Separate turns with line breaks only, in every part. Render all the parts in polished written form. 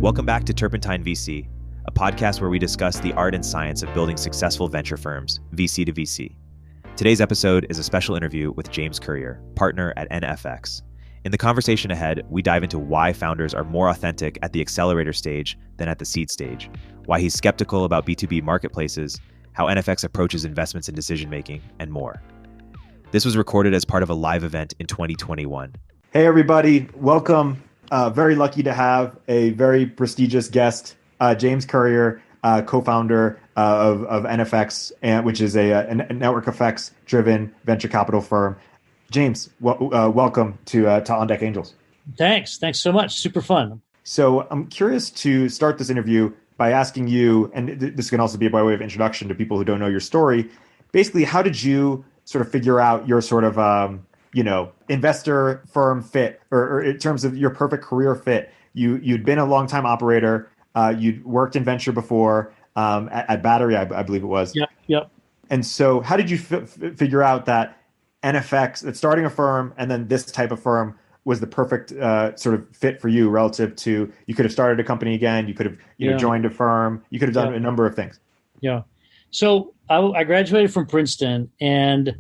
Welcome back to Turpentine VC, a podcast where we discuss the art and science of building successful venture firms, VC to VC. Today's episode is a special interview with James Currier, partner at NFX. In the conversation ahead, we dive into why founders are more authentic at the accelerator stage than at the seed stage, why he's skeptical about B2B marketplaces, how NFX approaches investments and decision-making, and more. This was recorded as part of a live event in 2021.
Hey, everybody. Welcome. Very lucky to have a very prestigious guest, James Currier, co-founder of NFX, which is a network effects-driven venture capital firm. James, welcome to On Deck Angels.
Thanks so much. Super fun.
So I'm curious to start this interview by asking you, and this can also be by way of introduction to people who don't know your story. Basically, how did you sort of figure out your sort of investor firm fit, or in terms of your perfect career fit? You'd been a longtime operator. You'd worked in venture before at Battery, I believe it was.
Yep.
And so how did you figure out that NFX, that starting a firm and then this type of firm was the perfect sort of fit for you relative to, you could have started a company again, you could have joined a firm, you could have done a number of things.
Yeah. So I graduated from Princeton, and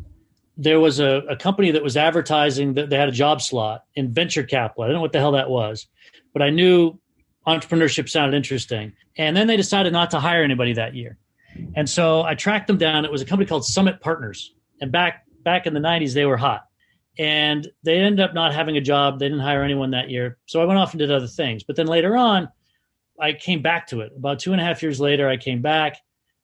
there was a company that was advertising that they had a job slot in venture capital. I don't know what the hell that was, but I knew entrepreneurship sounded interesting. And then they decided not to hire anybody that year. And so I tracked them down. It was a company called Summit Partners. And back in the 90s, they were hot. And they ended up not having a job. They didn't hire anyone that year. So I went off and did other things. But then later on, I came back to it. About 2.5 years later, I came back.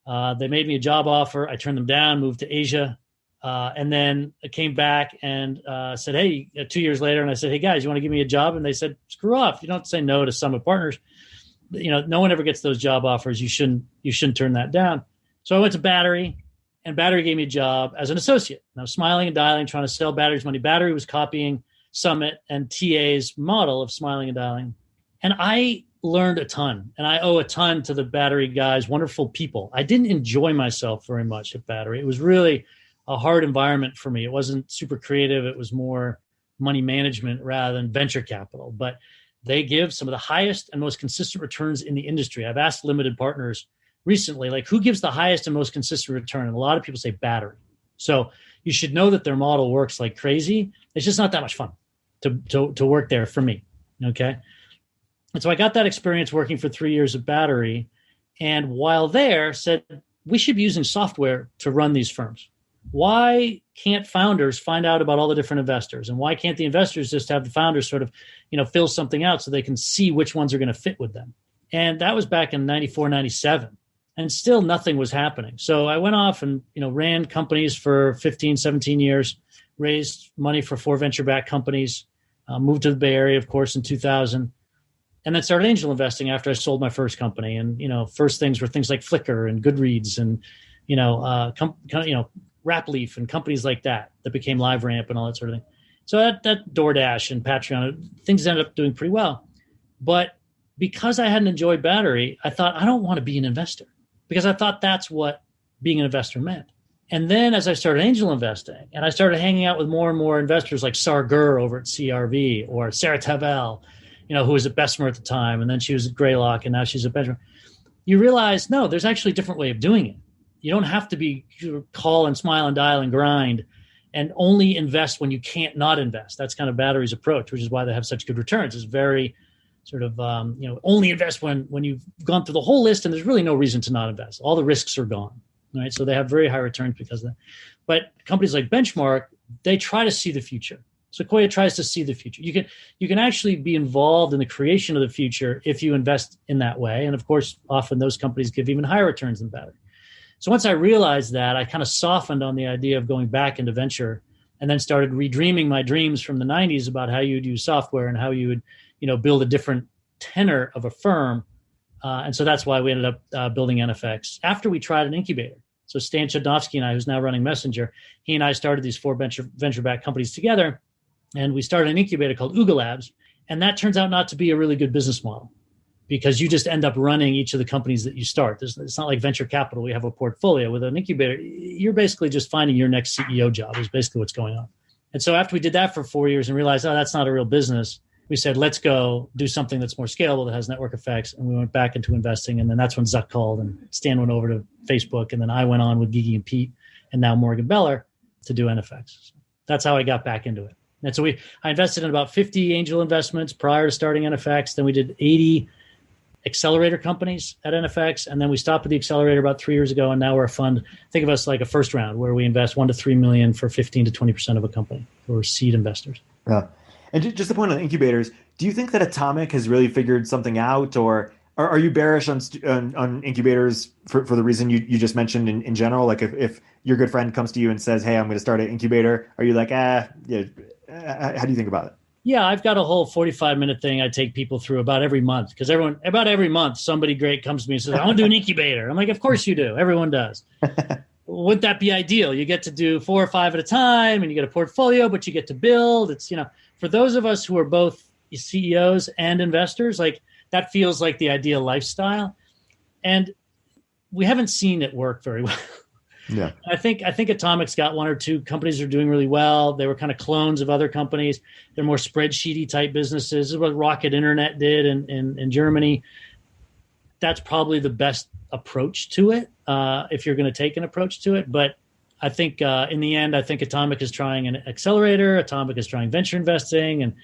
They made me a job offer. I turned them down, moved to Asia. And then I came back and said, hey, 2 years later, and I said, hey, guys, you want to give me a job? And they said, screw off. You don't say no to Summit Partners. You know, no one ever gets those job offers. You shouldn't turn that down. So I went to Battery, and Battery gave me a job as an associate. And I was smiling and dialing, trying to sell Battery's money. Battery was copying Summit and TA's model of smiling and dialing. And I learned a ton, and I owe a ton to the Battery guys, wonderful people. I didn't enjoy myself very much at Battery. It was really a hard environment for me. It wasn't super creative. It was more money management rather than venture capital. But they give some of the highest and most consistent returns in the industry. I've asked limited partners recently, like, who gives the highest and most consistent return? And a lot of people say Battery. So you should know that their model works like crazy. It's just not that much fun to work there for me. Okay. And so I got that experience working for 3 years at Battery. And while there, said, we should be using software to run these firms. Why can't founders find out about all the different investors? And why can't the investors just have the founders sort of, fill something out so they can see which ones are going to fit with them? And that was back in 94, 97. And still nothing was happening. So I went off and, ran companies for 15, 17 years, raised money for 4 venture-backed companies, moved to the Bay Area, of course, in 2000, and then started angel investing after I sold my first company. And, first things were things like Flickr and Goodreads and, Rapleaf and companies like that became LiveRamp and all that sort of thing. So that DoorDash and Patreon, things ended up doing pretty well. But because I hadn't enjoyed Battery, I thought, I don't want to be an investor, because I thought that's what being an investor meant. And then as I started angel investing and I started hanging out with more and more investors like Sar Gur over at CRV, or Sarah Tavel, who was at Bessemer at the time, and then she was at Greylock, and now she's at Benjamin, you realize, no, there's actually a different way of doing it. You don't have to be call and smile and dial and grind and only invest when you can't not invest. That's kind of Battery's approach, which is why they have such good returns. It's very sort of, only invest when you've gone through the whole list and there's really no reason to not invest. All the risks are gone, right? So they have very high returns because of that. But companies like Benchmark, they try to see the future. Sequoia tries to see the future. You can actually be involved in the creation of the future if you invest in that way. And of course, often those companies give even higher returns than Battery. So once I realized that, I kind of softened on the idea of going back into venture, and then started redreaming my dreams from the 90s about how you'd use software and how you would, build a different tenor of a firm. And so that's why we ended up building NFX after we tried an incubator. So Stan Chudnovsky and I, who's now running Messenger, he and I started these 4 venture-backed companies together, and we started an incubator called Ooga Labs. And that turns out not to be a really good business model, because you just end up running each of the companies that you start. It's not like venture capital. We have a portfolio. With an incubator, you're basically just finding your next CEO job is basically what's going on. And so after we did that for 4 years and realized, that's not a real business, we said, let's go do something that's more scalable, that has network effects. And we went back into investing. And then that's when Zuck called and Stan went over to Facebook. And then I went on with Gigi and Pete and now Morgan Beller to do NFX. So that's how I got back into it. And so I invested in about 50 angel investments prior to starting NFX. Then we did 80 accelerator companies at NFX. And then we stopped with the accelerator about 3 years ago. And now we're a fund. Think of us like a first round where we invest 1 to 3 million for 15 to 20% of a company. We're seed investors.
Yeah. And just the point on incubators, do you think that Atomic has really figured something out, or are you bearish on incubators for the reason you just mentioned in general? Like if your good friend comes to you and says, hey, I'm going to start an incubator, are you like, yeah, how do you think about it?
Yeah, I've got a whole 45-minute thing I take people through about every month, because about every month, somebody great comes to me and says, I want to do an incubator. I'm like, of course you do. Everyone does. Wouldn't that be ideal? You get to do 4 or 5 at a time and you get a portfolio, but you get to build. It's, for those of us who are both CEOs and investors, like that feels like the ideal lifestyle. And we haven't seen it work very well.
Yeah.
I think Atomic's got 1 or 2 companies that are doing really well. They were kind of clones of other companies. They're more spreadsheety type businesses. This is what Rocket Internet did in Germany. That's probably the best approach to it, if you're going to take an approach to it. But I think in the end, I think Atomic is trying an accelerator. Atomic is trying venture investing. And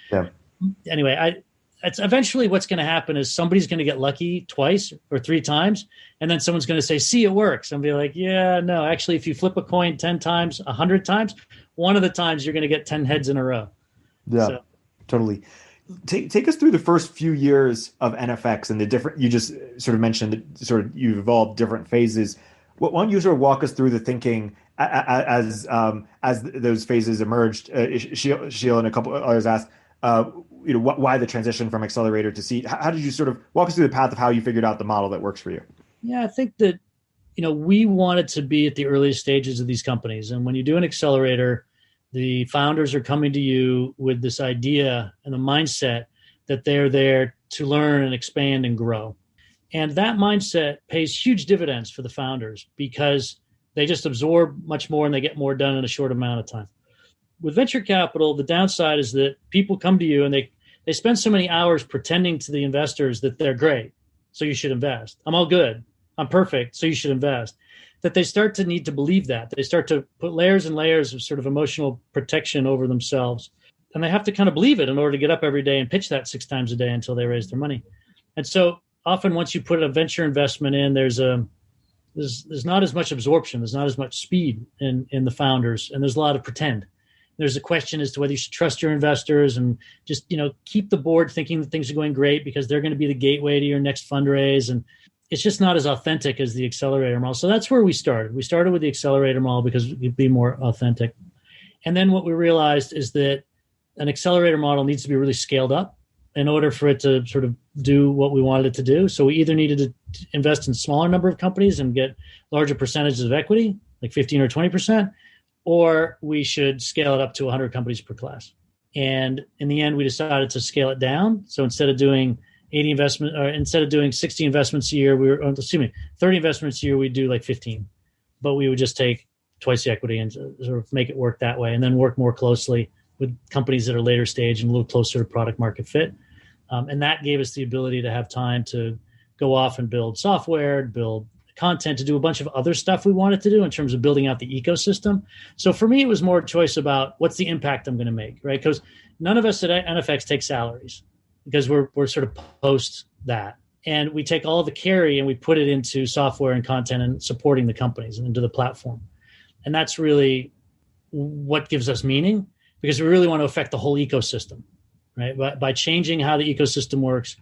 anyway, it's eventually what's going to happen is somebody's going to get lucky twice or 3 times. And then someone's going to say, see, it works. And be like, yeah, no, actually, if you flip a coin 10 times, 100 times, one of the times you're going to get 10 heads in a row.
Yeah, so. Totally. Take us through the first few years of NFX and the different, you just sort of mentioned that sort of you've evolved different phases. Why don't you sort of walk us through the thinking as those phases emerged? Sheila and a couple of others asked, why the transition from accelerator to seed? How did you sort of walk us through the path of how you figured out the model that works for you?
Yeah, I think that, we wanted to be at the earliest stages of these companies. And when you do an accelerator, the founders are coming to you with this idea and the mindset that they're there to learn and expand and grow. And that mindset pays huge dividends for the founders because they just absorb much more and they get more done in a short amount of time. With venture capital, the downside is that people come to you and they spend so many hours pretending to the investors that they're great, so you should invest. I'm all good. I'm perfect, so you should invest. That they start to need to believe that. They start to put layers and layers of sort of emotional protection over themselves. And they have to kind of believe it in order to get up every day and pitch that 6 times a day until they raise their money. And so often once you put a venture investment in, there's not as much absorption. There's not as much speed in the founders. And there's a lot of pretend. There's a question as to whether you should trust your investors and just, keep the board thinking that things are going great because they're going to be the gateway to your next fundraise. And it's just not as authentic as the accelerator model. So that's where we started. We started with the accelerator model because it'd be more authentic. And then what we realized is that an accelerator model needs to be really scaled up in order for it to sort of do what we wanted it to do. So we either needed to invest in a smaller number of companies and get larger percentages of equity, like 15 or 20%, or we should scale it up to 100 companies per class. And in the end, we decided to scale it down. So instead of doing 60 investments a year, 30 investments a year, we'd do like 15. But we would just take twice the equity and sort of make it work that way, and then work more closely with companies that are later stage and a little closer to product market fit. And that gave us the ability to have time to go off and build software, build content, to do a bunch of other stuff we wanted to do in terms of building out the ecosystem. So for me, it was more a choice about what's the impact I'm going to make, right? Because none of us at NFX take salaries because we're sort of post that. And we take all of the carry and we put it into software and content and supporting the companies and into the platform. And that's really what gives us meaning, because we really want to affect the whole ecosystem, right? By changing how the ecosystem works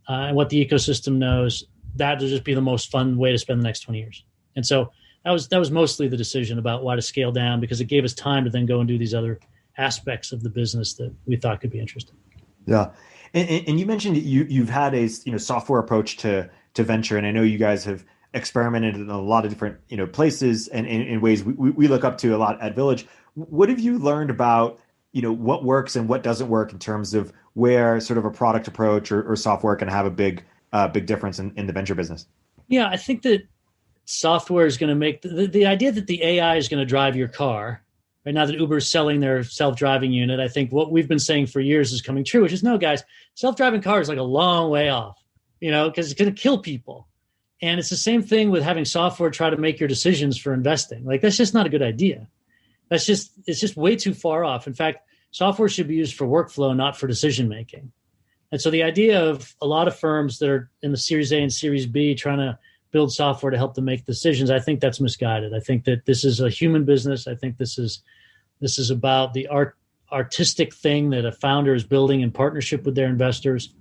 and what the ecosystem knows, that will just be the most fun way to spend the next 20 years. And so that was mostly the decision about why to scale down, because it gave us time to then go and do these other aspects of the business that we thought could be interesting.
Yeah. And you mentioned you've had a software approach to venture, and I know you guys have experimented in a lot of different places and in ways we look up to a lot at Village. What have you learned about what works and what doesn't work in terms of where sort of a product approach or software can have a big difference in the venture business?
Yeah, I think that software is going to make the idea that the AI is going to drive your car Right now that Uber is selling their self-driving unit, I think what we've been saying for years is coming true, which is, no, guys, self-driving car is like a long way off, because it's going to kill people. And it's the same thing with having software try to make your decisions for investing. Like, that's just not a good idea. It's just way too far off. In fact, software should be used for workflow, not for decision making. And so the idea of a lot of firms that are in the Series A and Series B trying to build software to help them make decisions, I think that's misguided. I think that this is a human business. I think this is about the artistic thing that a founder is building in partnership with their investors.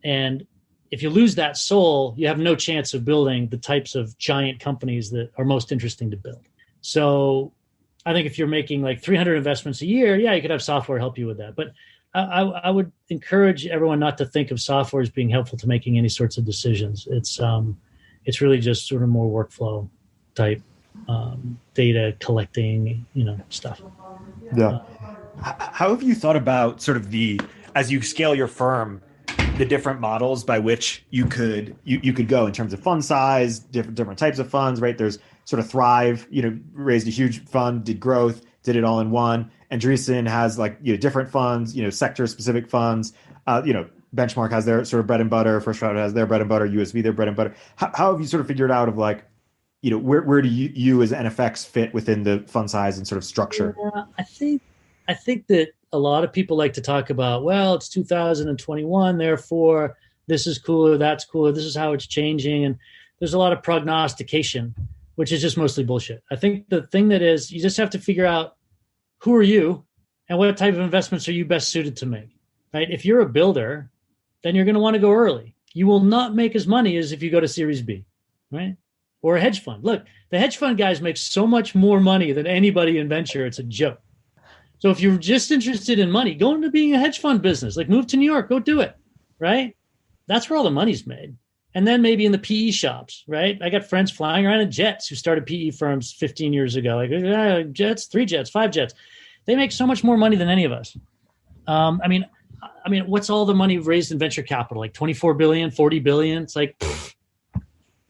And if you lose that soul, you have no chance of building the types of giant companies that are most interesting to build. So I think if you're making like 300 investments a year, yeah, you could have software help you with that. But I would encourage everyone not to think of software as being helpful to making any sorts of decisions. It's really just sort of more workflow type data collecting, stuff.
Yeah. How have you thought about sort of as you scale your firm, the different models by which you could go in terms of fund size, different types of funds, right? There's sort of Thrive, raised a huge fund, did growth, did it all in one. Andreessen has different funds, sector specific funds. Benchmark has their sort of bread and butter. First Round has their bread and butter. USV their bread and butter. How have you sort of figured out of where do you as NFX fit within the fund size and sort of structure?
Yeah, I think that a lot of people like to talk about, well, it's 2021, therefore this is cooler, that's cooler, this is how it's changing, and there's a lot of prognostication, which is just mostly bullshit. I think the thing that is, you just have to figure out who are you and what type of investments are you best suited to make, right? If you're a builder, then you're going to want to go early. You will not make as money as if you go to Series B, right? Or a hedge fund. Look, the hedge fund guys make so much more money than anybody in venture. It's a joke. So if you're just interested in money, go into being a hedge fund business. Like, move to New York, go do it, right? That's where all the money's made. And then maybe in the PE shops, right? I got friends flying around in jets who started PE firms 15 years ago. Like, jets, 3 jets, 5 jets. They make so much more money than any of us. I mean, what's all the money raised in venture capital? Like 24 billion, 40 billion? It's like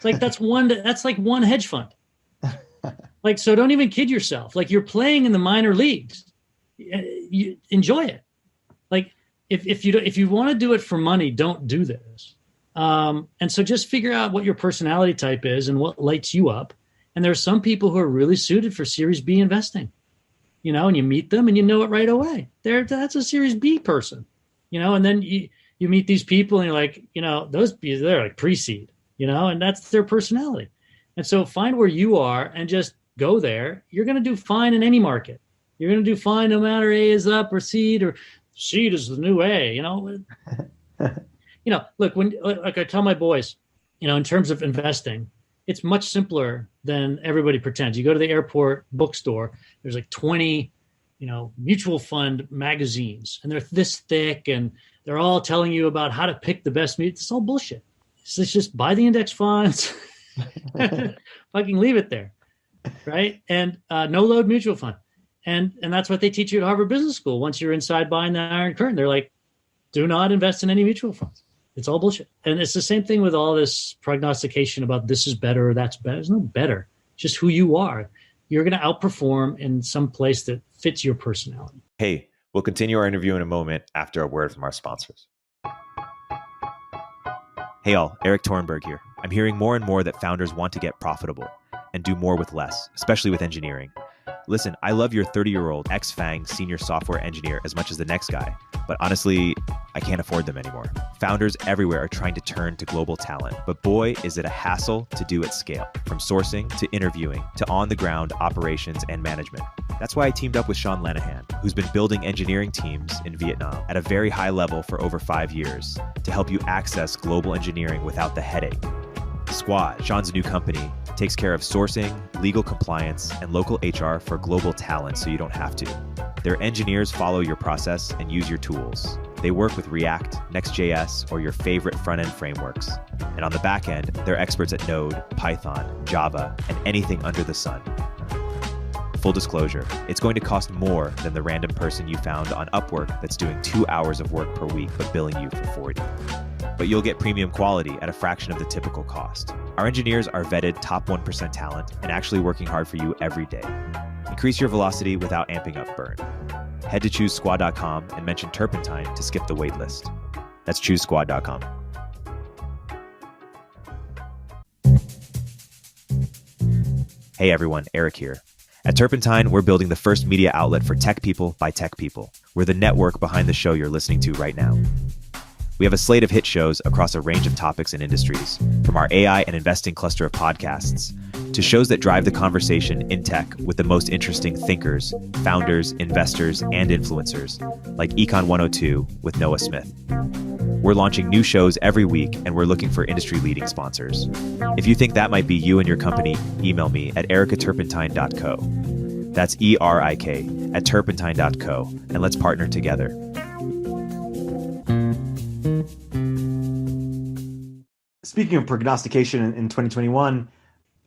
that's like one hedge fund. Like, so don't even kid yourself. Like, you're playing in the minor leagues. You enjoy it. Like, if you want to do it for money, don't do this. And so just figure out what your personality type is and what lights you up. And there are some people who are really suited for Series B investing, and you meet them and you know it right away. That's a Series B person, and then you meet these people and you're like, they're like pre-seed, and that's their personality. And so find where you are and just go there. You're going to do fine in any market. You're going to do fine no matter A is up or seed is the new A, Look, like I tell my boys, in terms of investing, it's much simpler than everybody pretends. You go to the airport bookstore, there's like 20, mutual fund magazines, and they're this thick, and they're all telling you about how to pick the best mutual. It's all bullshit. It's just buy the index funds, fucking leave it there, right? And no load mutual fund. And that's what they teach you at Harvard Business School. Once you're inside behind the Iron Curtain, they're like, do not invest in any mutual funds. It's all bullshit. And it's the same thing with all this prognostication about this is better or that's better. There's no better. It's just who you are. You're going to outperform in some place that fits your personality.
Hey, we'll continue our interview in a moment after a word from our sponsors. Hey all, Erik Torenberg here. I'm hearing more and more that founders want to get profitable and do more with less, especially with engineering. Listen, I love your 30-year-old ex-FANG senior software engineer as much as the next guy, but honestly, I can't afford them anymore. Founders everywhere are trying to turn to global talent, but boy, is it a hassle to do at scale, from sourcing to interviewing to on-the-ground operations and management. That's why I teamed up with Sean Lanahan, who's been building engineering teams in Vietnam at a very high level for over 5 years to help you access global engineering without the headache. Squad, Sean's new company, takes care of sourcing, legal compliance, and local HR for global talent so you don't have to. Their engineers follow your process and use your tools. They work with React, Next.js, or your favorite front-end frameworks. And on the back end, they're experts at Node, Python, Java, and anything under the sun. Full disclosure, it's going to cost more than the random person you found on Upwork that's doing 2 hours of work per week but billing you for 40. But you'll get premium quality at a fraction of the typical cost. Our engineers are vetted top 1% talent and actually working hard for you every day. Increase your velocity without amping up burn. Head to choosesquad.com and mention Turpentine to skip the waitlist. That's choosesquad.com. Hey everyone, Erik here. At Turpentine, we're building the first media outlet for tech people by tech people. We're the network behind the show you're listening to right now. We have a slate of hit shows across a range of topics and industries, from our AI and investing cluster of podcasts to shows that drive the conversation in tech with the most interesting thinkers, founders, investors, and influencers, like Econ 102 with Noah Smith. We're launching new shows every week, and we're looking for industry-leading sponsors. If you think that might be you and your company, email me at erikaturpentine.co. That's ERIK at turpentine.co, and let's partner together.
Speaking of prognostication in 2021,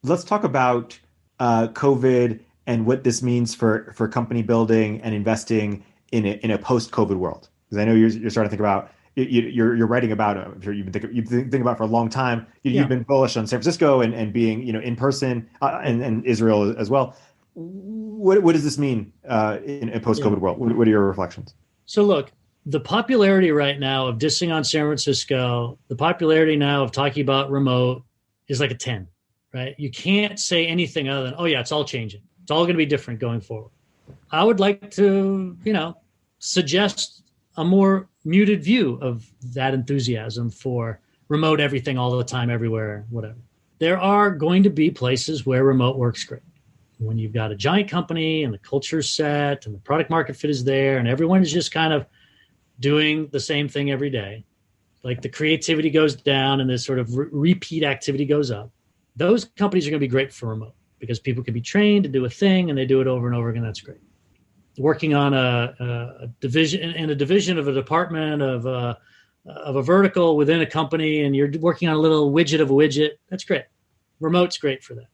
let's talk about COVID and what this means for company building and investing in a post-COVID world. Because I know you're starting to think about, you're writing about it. I'm sure you've been thinking about it for a long time. You've been bullish on San Francisco and being in person and Israel as well. What does this mean in a post-COVID world? What are your reflections?
So look, the popularity right now of dissing on San Francisco, the popularity now of talking about remote is like a 10, right? You can't say anything other than, oh yeah, it's all changing. It's all going to be different going forward. I would like to, suggest a more muted view of that enthusiasm for remote everything all the time, everywhere, whatever. There are going to be places where remote works great. When you've got a giant company and the culture's set and the product market fit is there and everyone is just kind of doing the same thing every day, like the creativity goes down and this sort of repeat activity goes up. Those companies are going to be great for remote because people can be trained to do a thing and they do it over and over again. That's great. Working on a division of a department of a vertical within a company, and you're working on a little widget of a widget. That's great. Remote's great for that.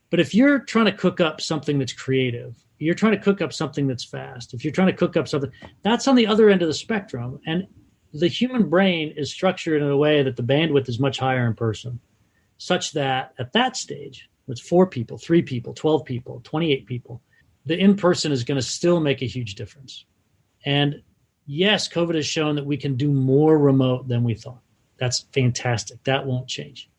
But if you're trying to cook up something that's creative, you're trying to cook up something that's fast, if you're trying to cook up something, that's on the other end of the spectrum. And the human brain is structured in a way that the bandwidth is much higher in person, such that at that stage, with 4 people, 3 people, 12 people, 28 people, the in-person is going to still make a huge difference. And yes, COVID has shown that we can do more remote than we thought. That's fantastic. That won't change.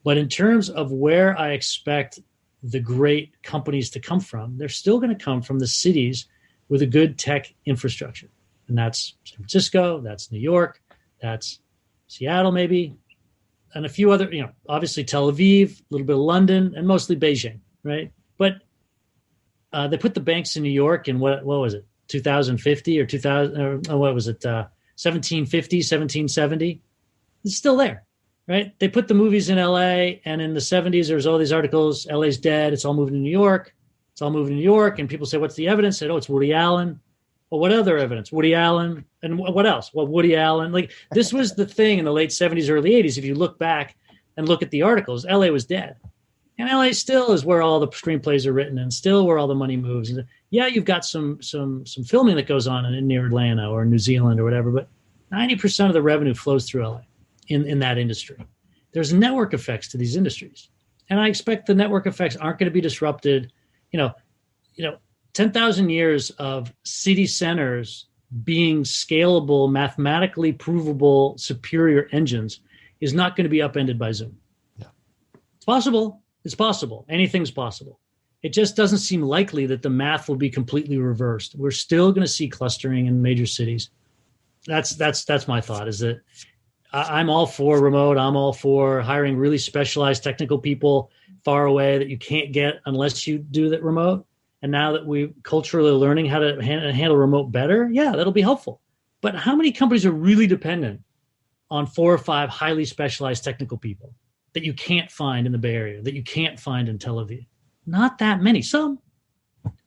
But in terms of where I expect the great companies to come from, they're still going to come from the cities with a good tech infrastructure. And that's San Francisco, that's New York, that's Seattle maybe, and a few other, obviously Tel Aviv, a little bit of London, and mostly Beijing, right? But they put the banks in New York in what was it, 2050 or 2000, or what was it, 1750, 1770? It's still there. Right? They put the movies in LA, and in the 70s, there was all these articles, LA's dead, it's all moving to New York. It's all moving to New York. And people say, what's the evidence? They said, it's Woody Allen. Well, what other evidence? Woody Allen. And what else? Well, Woody Allen. Like, this was the thing in the late 70s, early 80s. If you look back and look at the articles, LA was dead. And LA still is where all the screenplays are written and still where all the money moves. And yeah, you've got some filming that goes on in near Atlanta or New Zealand or whatever, but 90% of the revenue flows through LA. In that industry. There's network effects to these industries. And I expect the network effects aren't going to be disrupted. 10,000 years of city centers being scalable, mathematically provable, superior engines is not going to be upended by Zoom. Yeah. It's possible. It's possible. Anything's possible. It just doesn't seem likely that the math will be completely reversed. We're still going to see clustering in major cities. That's my thought, is that I'm all for remote. I'm all for hiring really specialized technical people far away that you can't get unless you do that remote. And now that we're culturally learning how to handle remote better, yeah, that'll be helpful. But how many companies are really dependent on 4 or 5 highly specialized technical people that you can't find in the Bay Area, that you can't find in Tel Aviv? Not that many. Some,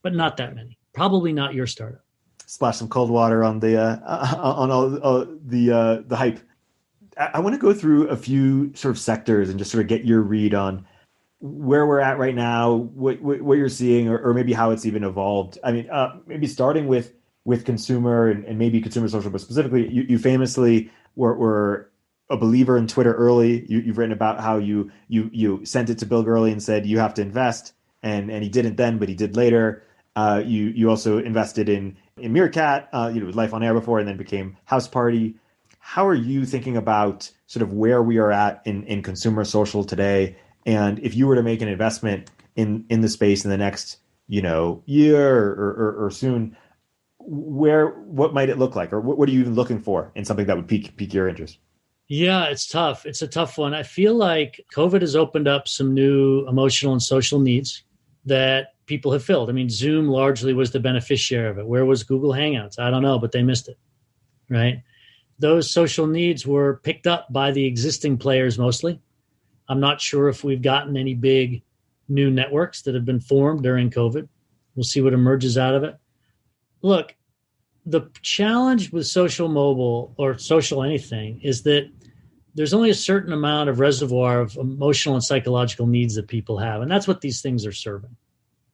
but not that many. Probably not your startup.
Splash some cold water on the hype. I want to go through a few sort of sectors and just sort of get your read on where we're at right now, what you're seeing, or maybe how it's even evolved. I mean, maybe starting with consumer and maybe consumer social, but specifically, you famously were a believer in Twitter early. You've written about how you sent it to Bill Gurley and said you have to invest, and he didn't then, but he did later. You also invested in Meerkat, with Life on Air before, and then became House Party. How are you thinking about sort of where we are at in consumer social today? And if you were to make an investment in the space in the next, year or soon, what might it look like? Or what are you even looking for in something that would pique your interest?
Yeah, it's tough. It's a tough one. I feel like COVID has opened up some new emotional and social needs that people have filled. I mean, Zoom largely was the beneficiary of it. Where was Google Hangouts? I don't know, but they missed it, right? Those social needs were picked up by the existing players mostly. I'm not sure if we've gotten any big new networks that have been formed during COVID. We'll see what emerges out of it. Look, the challenge with social mobile or social anything is that there's only a certain amount of reservoir of emotional and psychological needs that people have. And that's what these things are serving.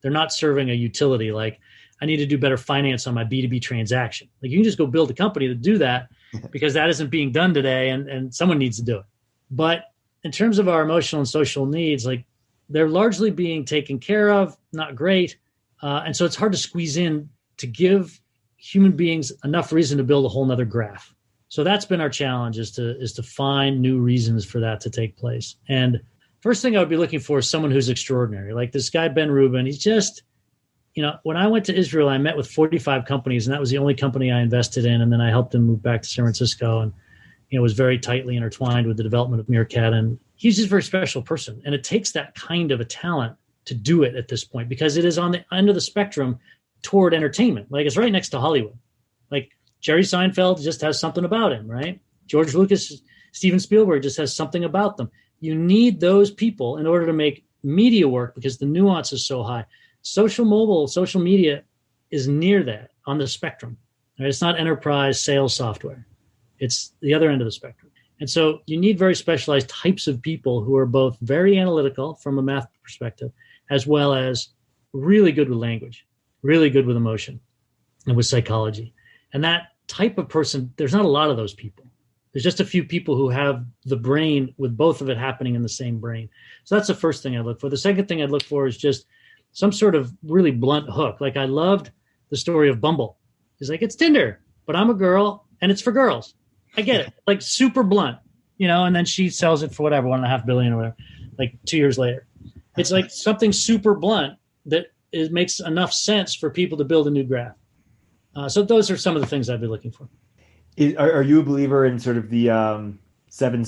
They're not serving a utility like, I need to do better finance on my B2B transaction. Like, you can just go build a company to do that because that isn't being done today and someone needs to do it. But in terms of our emotional and social needs, like, they're largely being taken care of, not great. And so it's hard to squeeze in to give human beings enough reason to build a whole nother graph. So that's been our challenge, is to find new reasons for that to take place. And first thing I would be looking for is someone who's extraordinary. Like this guy, Ben Rubin, he's just, when I went to Israel, I met with 45 companies, and that was the only company I invested in. And then I helped him move back to San Francisco and, was very tightly intertwined with the development of Meerkat. And he's just a very special person. And it takes that kind of a talent to do it at this point, because it is on the end of the spectrum toward entertainment. Like, it's right next to Hollywood. Like, Jerry Seinfeld just has something about him, right? George Lucas, Steven Spielberg just has something about them. You need those people in order to make media work, because the nuance is so high. Social media is near that on the spectrum. Right? It's not enterprise sales software. It's the other end of the spectrum. And so you need very specialized types of people who are both very analytical from a math perspective, as well as really good with language, really good with emotion and with psychology. And that type of person, there's not a lot of those people. There's just a few people who have the brain with both of it happening in the same brain. So that's the first thing I look for. The second thing I'd look for is just some sort of really blunt hook. Like, I loved the story of Bumble. It's like, it's Tinder, but I'm a girl and it's for girls. I get it. Like, super blunt, and then she sells it for whatever, $1.5 billion or whatever, like 2 years later. It's like something super blunt that makes enough sense for people to build a new graph. So those are some of the things I'd be looking for.
Are you a believer in sort of the seven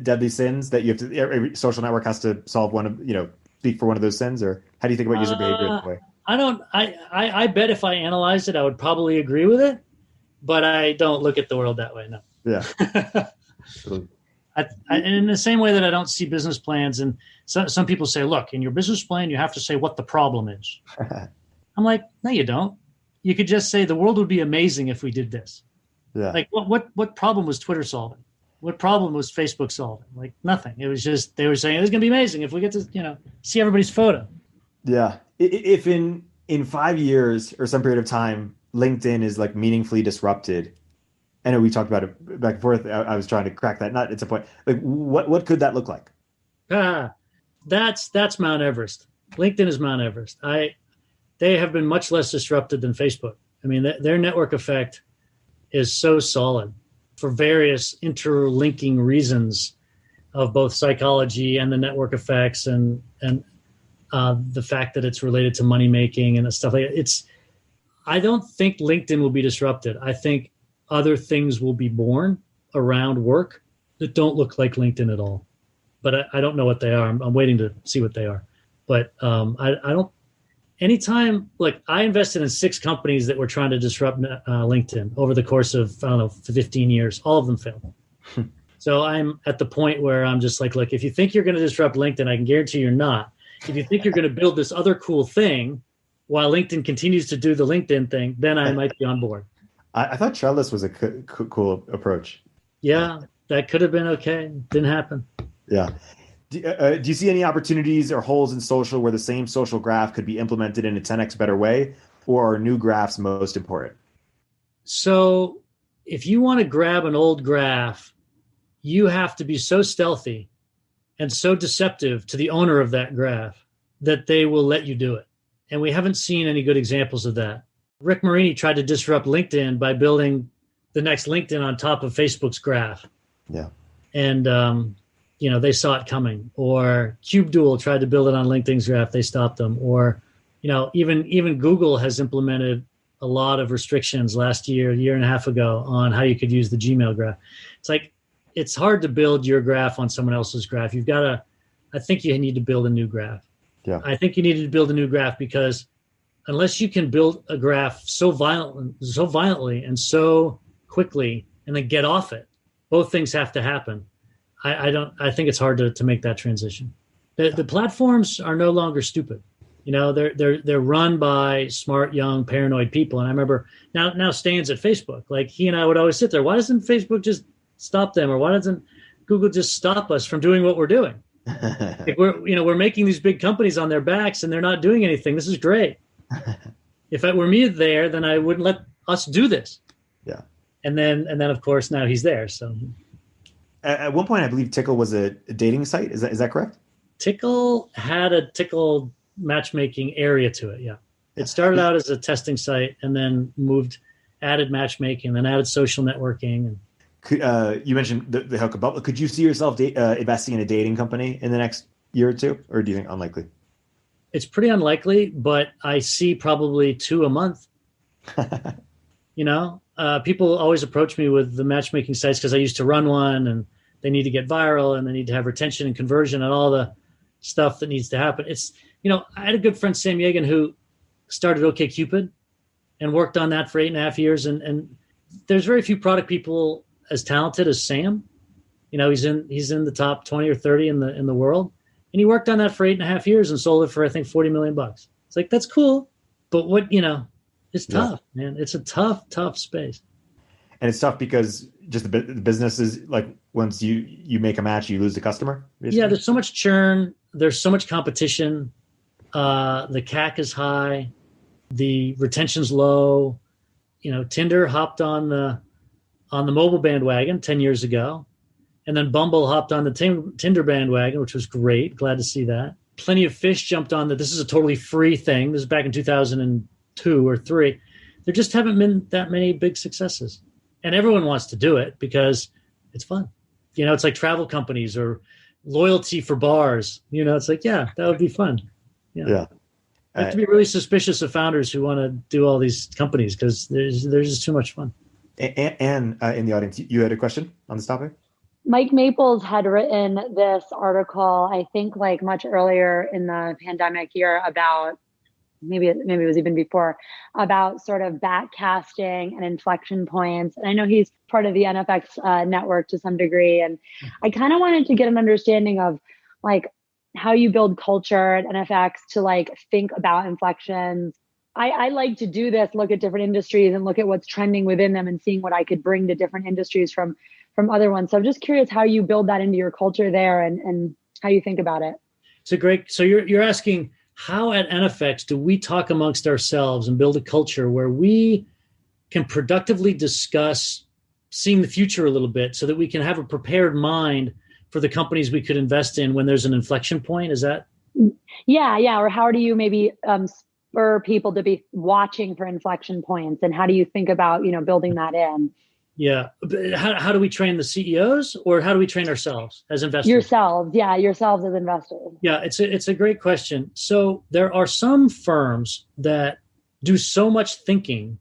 deadly sins that you have to, every social network has to solve one of, speak for one of those sins? Or how do you think about user behavior that way?
I bet if I analyzed it, I would probably agree with it, but I don't look at the world that way. No.
Yeah.
In the same way that I don't see business plans, and some people say, look, in your business plan, you have to say what the problem is. I'm like, no, you don't. You could just say the world would be amazing if we did this.
Yeah.
Like, what problem was Twitter solving? What problem was Facebook solving? Like, nothing. It was just, they were saying it's going to be amazing if we get to, see everybody's photo.
Yeah. If in 5 years or some period of time, LinkedIn is like meaningfully disrupted, I know we talked about it back and forth. I was trying to crack that nut. It's a point. Like, what could that look like?
That's Mount Everest. LinkedIn is Mount Everest. They have been much less disrupted than Facebook. I mean, their network effect is so solid for various interlinking reasons of both psychology and the network effects and the fact that it's related to money making and stuff like that. I don't think LinkedIn will be disrupted. I think other things will be born around work that don't look like LinkedIn at all. But I don't know what they are. I'm waiting to see what they are. But I don't. Anytime, like, I invested in 6 companies that were trying to disrupt LinkedIn over the course of, 15 years. All of them failed. So I'm at the point where I'm just like, look, if you think you're going to disrupt LinkedIn, I can guarantee you're not. If you think you're going to build this other cool thing while LinkedIn continues to do the LinkedIn thing, then I might be on board.
I thought Trellis was a cool approach.
Yeah, that could have been okay. Didn't happen.
Yeah. Do you see any opportunities or holes in social where the same social graph could be implemented in a 10x better way, or are new graphs most important?
So if you want to grab an old graph, you have to be so stealthy and so deceptive to the owner of that graph that they will let you do it. And we haven't seen any good examples of that. Rick Marini tried to disrupt LinkedIn by building the next LinkedIn on top of Facebook's graph.
Yeah.
And, they saw it coming. Or CubeDuel tried to build it on LinkedIn's graph. They stopped them. Or, even Google has implemented a lot of restrictions last year, a year and a half ago, on how you could use the Gmail graph. It's like, it's hard to build your graph on someone else's graph. I think you need to build a new graph.
Yeah.
I think you need to build a new graph because unless you can build a graph so violently and so quickly and then get off it, both things have to happen. I think it's hard to make that transition. The platforms are no longer stupid. They're run by smart, young, paranoid people. And I remember now Stan's at Facebook. Like, he and I would always sit there. Why doesn't Facebook just stop them? Or why doesn't Google just stop us from doing what we're doing? Like, we're making these big companies on their backs and they're not doing anything. This is great. If it were me there, then I wouldn't let us do this.
Yeah.
And then of course now he's there. So
at one point, I believe Tickle was a dating site. Is that correct?
Tickle had a Tickle matchmaking area to it. Yeah. It started out as a testing site and then added matchmaking, then added social networking. And
you mentioned the hookup bubble. Could you see yourself investing in a dating company in the next year or two, or do you think unlikely?
It's pretty unlikely, but I see probably 2 a month. People always approach me with the matchmaking sites because I used to run one, and they need to get viral and they need to have retention and conversion and all the stuff that needs to happen. I had a good friend, Sam Yegan, who started OkCupid and worked on that for 8.5 years. And there's very few product people as talented as Sam. He's in the top 20 or 30 in the world. And he worked on that for 8.5 years and sold it for, I think, $40 million. It's like, that's cool. But it's tough, man. It's a tough space.
And it's tough because just the business is like, once you make a match, you lose the customer. Basically.
Yeah, there's so much churn. There's so much competition. The CAC is high. The retention's low. Tinder hopped on the mobile bandwagon 10 years ago. And then Bumble hopped on the Tinder bandwagon, which was great. Glad to see that. Plenty of Fish jumped on that. This is a totally free thing. This is back in 2002 or 3. There just haven't been that many big successes. And everyone wants to do it because it's fun. It's like travel companies or loyalty for bars. It's like, yeah, that would be fun. Yeah. You have to be really suspicious of founders who want to do all these companies because there's just too much fun.
And in the audience, you had a question on this topic?
Mike Maples had written this article, I think like much earlier in the pandemic year about, maybe it was even before, about sort of backcasting and inflection points. And I know he's part of the NFX network to some degree. And I kind of wanted to get an understanding of like how you build culture at NFX to like think about inflections. I like to do this, look at different industries and look at what's trending within them and seeing what I could bring to different industries from other ones. So I'm just curious how you build that into your culture there and how you think about it.
So you're asking, how at NFX do we talk amongst ourselves and build a culture where we can productively discuss seeing the future a little bit so that we can have a prepared mind for the companies we could invest in when there's an inflection point? Is that?
Yeah. Or how do you maybe spur people to be watching for inflection points, and how do you think about, building that in?
Yeah. How do we train the CEOs, or how do we train ourselves as investors?
Yourselves as investors.
Yeah, it's a great question. So there are some firms that do so much thinking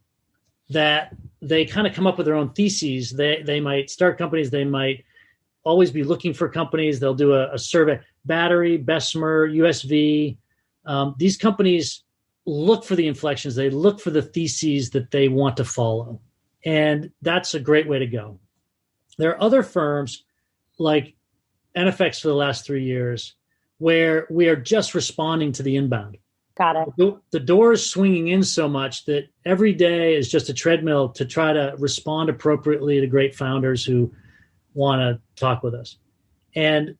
that they kind of come up with their own theses. They might start companies. They might always be looking for companies. They'll do a survey. Battery, Bessemer, USV. These companies look for the inflections. They look for the theses that they want to follow. And that's a great way to go. There are other firms like NFX for the last 3 years where we are just responding to the inbound.
Got it.
The door is swinging in so much that every day is just a treadmill to try to respond appropriately to great founders who want to talk with us. And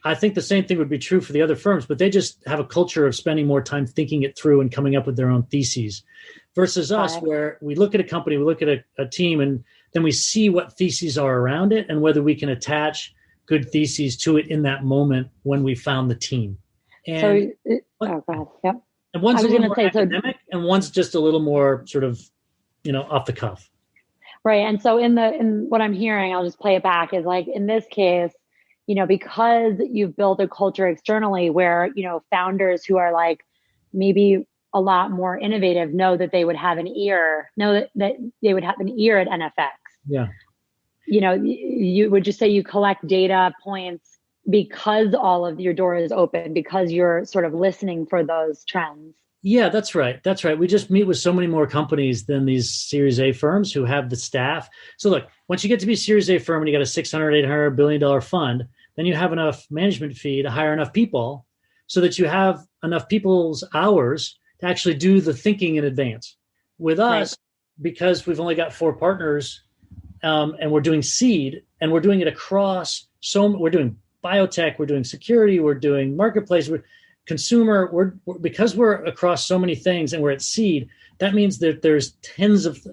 I think the same thing would be true for the other firms, but they just have a culture of spending more time thinking it through and coming up with their own theses versus us, where we look at a company, we look at a team, and then we see what theses are around it and whether we can attach good theses to it in that moment when we found the team. And
go ahead. Yep.
And one's
I
a
was
little
going to
more
say,
academic, and one's just a little more sort of, off the cuff.
right. And so in what I'm hearing, I'll just play it back, is like in this case, because you've built a culture externally where, founders who are like maybe a lot more innovative know that they would have an ear, that they would have an ear at NFX.
Yeah.
You would just say you collect data points because all of your door is open, because you're sort of listening for those trends.
Yeah, that's right. That's right. We just meet with so many more companies than these Series A firms who have the staff. So look, once you get to be a Series A firm and you got a $600, $800 billion fund, then you have enough management fee to hire enough people so that you have enough people's hours to actually do the thinking in advance. With us, because we've only got 4 partners, and we're doing seed, and we're doing it across we're doing biotech, we're doing security, we're doing marketplace, we're consumer, because we're across so many things and we're at seed, that means that there's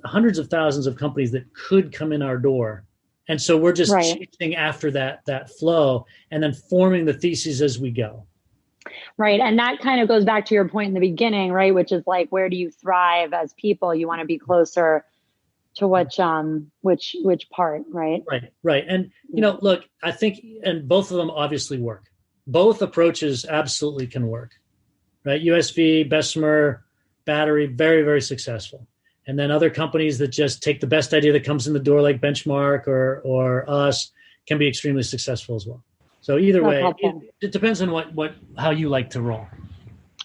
hundreds of thousands of companies that could come in our door. And so we're just chasing after that flow and then forming the theses as we go.
Right. And that kind of goes back to your point in the beginning, right? Which is like, where do you thrive as people? You want to be closer to which part, right?
Right. And, look, I think, and both of them obviously work. Both approaches absolutely can work, right? USV, Bessemer, Battery, very, very successful. And then other companies that just take the best idea that comes in the door, like Benchmark or us, can be extremely successful as well. So either way, it depends on how you like to roll.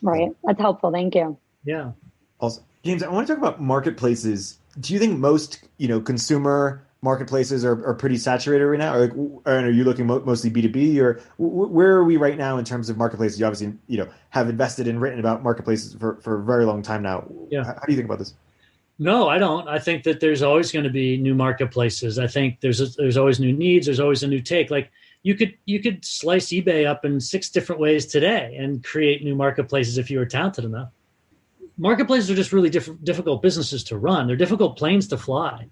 Right. That's helpful. Thank you.
Yeah.
Also, James, I want to talk about marketplaces. Do you think most, consumer marketplaces are pretty saturated right now? Or are you looking mostly B2B, or where are we right now in terms of marketplaces? You obviously, have invested and written about marketplaces for a very long time now.
Yeah.
How do you think about this?
No, I don't. I think that there's always going to be new marketplaces. I think there's always new needs. There's always a new take. Like you could slice eBay up in 6 different ways today and create new marketplaces if you were talented enough. Marketplaces are just really difficult businesses to run. They're difficult planes to fly,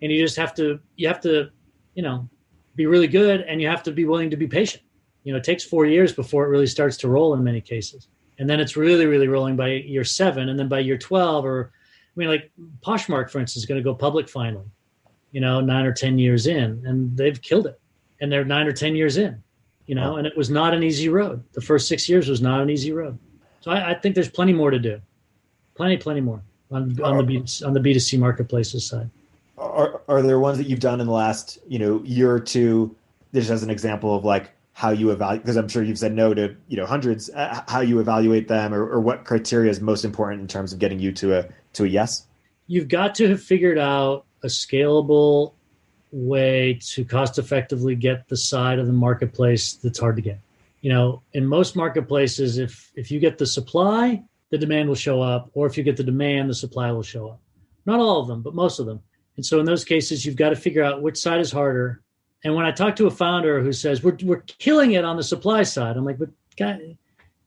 and you have to be really good, and you have to be willing to be patient. It takes 4 years before it really starts to roll in many cases, and then it's really, really rolling by year 7, and then by year 12, like Poshmark, for instance, is going to go public finally, 9 or 10 years in, and they've killed it, and they're 9 or 10 years in, and it was not an easy road. The first 6 years was not an easy road. So I think there's plenty more to do. Plenty more on the B2C marketplaces side.
Are there ones that you've done in the last, year or two, just as an example of like how you evaluate, because I'm sure you've said no to, hundreds, how you evaluate them, or what criteria is most important in terms of getting you to a yes?
You've got to have figured out a scalable way to cost effectively get the side of the marketplace that's hard to get. In most marketplaces, if you get the supply, the demand will show up, or if you get the demand, the supply will show up. Not all of them, but most of them. And so in those cases, you've got to figure out which side is harder. And when I talk to a founder who says, we're killing it on the supply side, I'm like, but guy,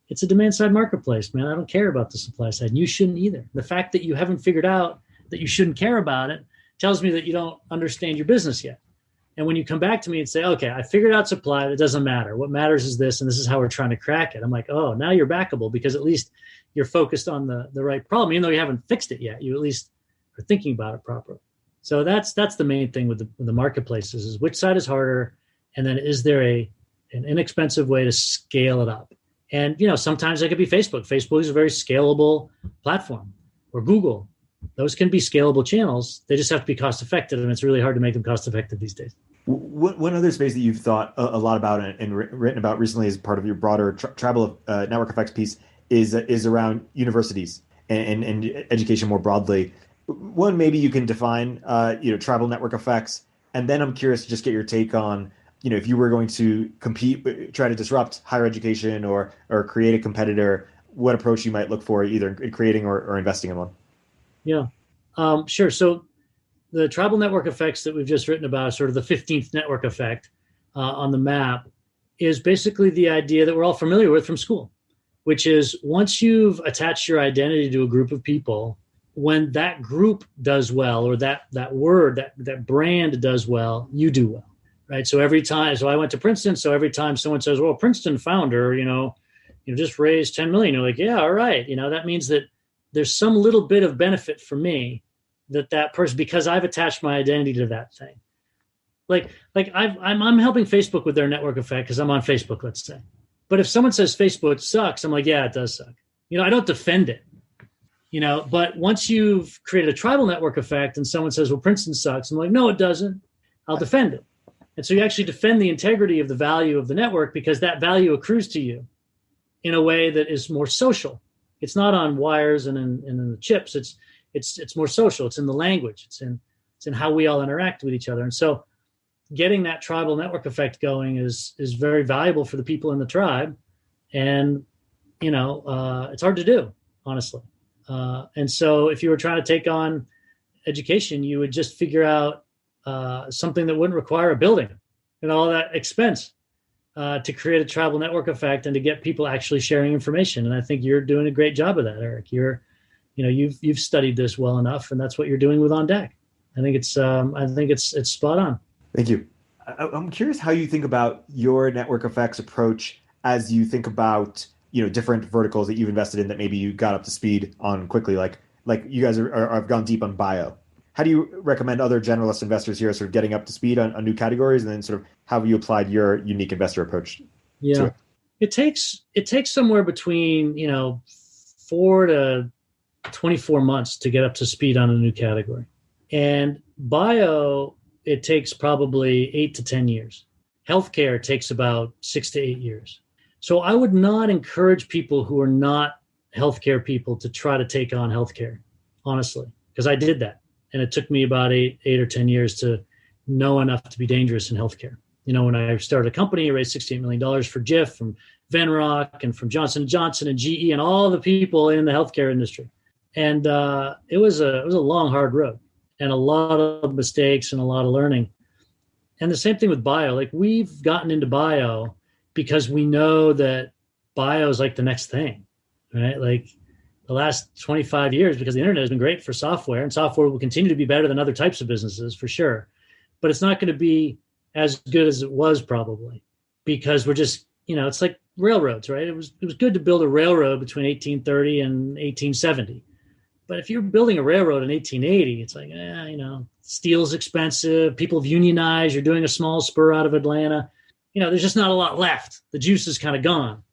it's a demand side marketplace, man. I don't care about the supply side. And you shouldn't either. The fact that you haven't figured out that you shouldn't care about it tells me that you don't understand your business yet. And when you come back to me and say, okay, I figured out supply, that doesn't matter. What matters is this, and this is how we're trying to crack it. I'm like, oh, now you're backable, because at least you're focused on the right problem. Even though you haven't fixed it yet, you at least are thinking about it properly. So that's the main thing with the marketplaces, is which side is harder, and then is there an inexpensive way to scale it up? And sometimes that could be Facebook. Facebook is a very scalable platform, or Google. Those can be scalable channels. They just have to be cost effective, and it's really hard to make them cost effective these days.
One other space that you've thought a lot about and written about recently as part of your broader tribal network effects piece is around universities and education more broadly. One, maybe you can define tribal network effects, and then I'm curious to just get your take on if you were going to compete, try to disrupt higher education or create a competitor, what approach you might look for either in creating or investing in one.
Yeah, sure. So the tribal network effects that we've just written about, sort of the 15th network effect on the map, is basically the idea that we're all familiar with from school, which is once you've attached your identity to a group of people, when that group does well, or that word, that brand does well, you do well, right? So I went to Princeton. So every time someone says, well, Princeton founder, just raised 10 million. You're like, yeah, all right. That means that there's some little bit of benefit for me that person, because I've attached my identity to that thing. Like I'm helping Facebook with their network effect because I'm on Facebook, let's say. But if someone says Facebook sucks, I'm like, yeah, it does suck. I don't defend it. But once you've created a tribal network effect and someone says, well, Princeton sucks, I'm like, no, it doesn't. I'll defend it. And so you actually defend the integrity of the value of the network because that value accrues to you in a way that is more social. It's not on wires and in the chips. It's more social. It's in the language. It's in how we all interact with each other. And so getting that tribal network effect going is very valuable for the people in the tribe. And, it's hard to do, honestly. And so if you were trying to take on education, you would just figure out something that wouldn't require a building and all that expense to create a tribal network effect and to get people actually sharing information. And I think you're doing a great job of that, Erik. You've studied this well enough, and that's what you're doing with On Deck. I think it's spot on.
Thank you. I'm curious how you think about your network effects approach as you think about different verticals that you've invested in that maybe you got up to speed on quickly, like you guys have gone deep on bio. How do you recommend other generalist investors here sort of getting up to speed on new categories, and then sort of how have you applied your unique investor approach to it?
It takes somewhere between 4 to 24 months to get up to speed on a new category, and bio it takes probably 8 to 10 years. Healthcare takes about 6 to 8 years. So I would not encourage people who are not healthcare people to try to take on healthcare, honestly, because I did that. And it took me about 8 or 10 years to know enough to be dangerous in healthcare. When I started a company, I raised $68 million for Jif, from Venrock, and from Johnson & Johnson and GE and all the people in the healthcare industry. And it was a long, hard road and a lot of mistakes and a lot of learning. And the same thing with bio. Like, we've gotten into bio because we know that bio is like the next thing, right? Like the last 25 years, because the internet has been great for software, and software will continue to be better than other types of businesses for sure. But it's not going to be as good as it was probably, because we're just, it's like railroads, right? It was good to build a railroad between 1830 and 1870. But if you're building a railroad in 1880, it's like, steel's expensive. People have unionized. You're doing a small spur out of Atlanta. There's just not a lot left. The juice is kind of gone.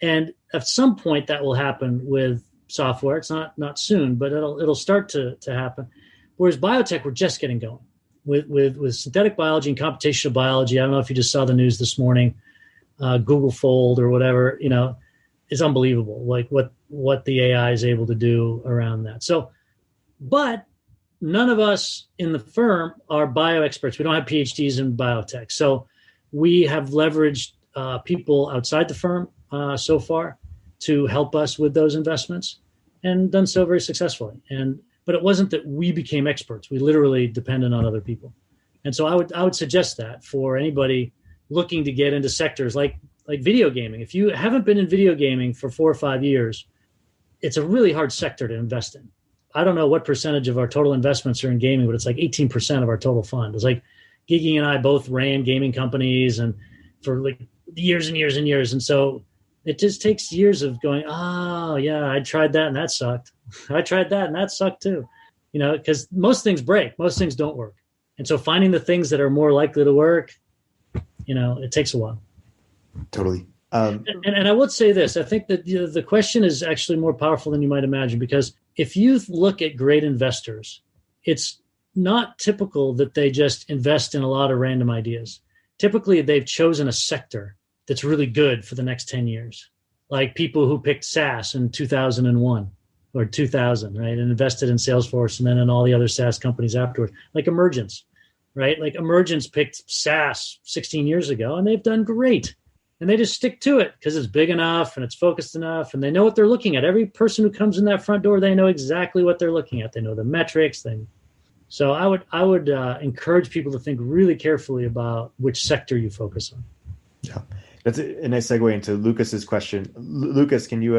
And at some point that will happen with software. It's not soon, but it'll start to happen. Whereas biotech, we're just getting going with synthetic biology and computational biology. I don't know if you just saw the news this morning, Google Fold or whatever, is unbelievable. Like what the AI is able to do around that. So, but none of us in the firm are bio experts. We don't have PhDs in biotech. So we have leveraged people outside the firm so far to help us with those investments, and done so very successfully. But it wasn't that we became experts. We literally depended on other people. And so I would suggest that for anybody looking to get into sectors like video gaming. If you haven't been in video gaming for 4 or 5 years, it's a really hard sector to invest in. I don't know what percentage of our total investments are in gaming, but it's like 18% of our total fund. It's like Gigi and I both ran gaming companies and for like years and years and years. And so it just takes years of going, oh yeah, I tried that and that sucked. I tried that and that sucked too. Because most things break, most things don't work. And so finding the things that are more likely to work, it takes a while.
Totally.
And I would say this, I think that the question is actually more powerful than you might imagine, because if you look at great investors, it's not typical that they just invest in a lot of random ideas. Typically, they've chosen a sector that's really good for the next 10 years, like people who picked SaaS in 2001 or 2000, right, and invested in Salesforce and then in all the other SaaS companies afterwards, like Emergence, right? Like Emergence picked SaaS 16 years ago, and they've done great. And they just stick to it because it's big enough and it's focused enough, and they know what they're looking at. Every person who comes in that front door, they know exactly what they're looking at. They know the metrics. So I would encourage people to think really carefully about which sector you focus on.
Yeah, that's a nice segue into Lucas's question. Lucas, can you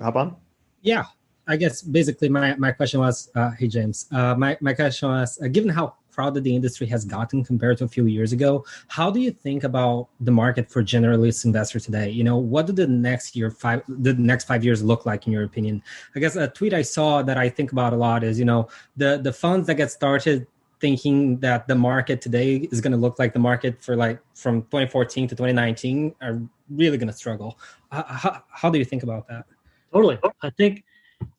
hop on?
Yeah, I guess basically my question was, hey James, my question was, given how crowded the industry has gotten compared to a few years ago. How do you think about the market for generalist investors today? What do the next 5 years look like in your opinion? I guess a tweet I saw that I think about a lot is, the funds that get started thinking that the market today is going to look like the market for from 2014 to 2019 are really going to struggle. How do you think about that?
Totally. I think,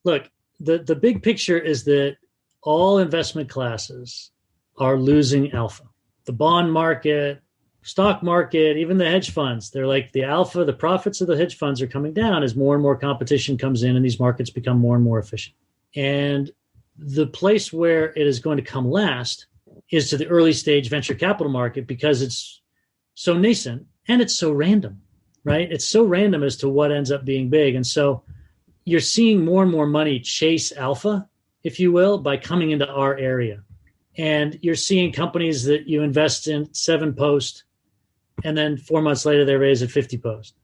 look, the big picture is that all investment classes are losing alpha. The bond market, stock market, even the hedge funds, they're like the alpha, the profits of the hedge funds are coming down as more and more competition comes in and these markets become more and more efficient. And the place where it is going to come last is to the early stage venture capital market because it's so nascent and it's so random, right? It's so random as to what ends up being big. And so you're seeing more and more money chase alpha, if you will, by coming into our area. And you're seeing companies that you invest in 7 post, and then 4 months later they raise at 50 post.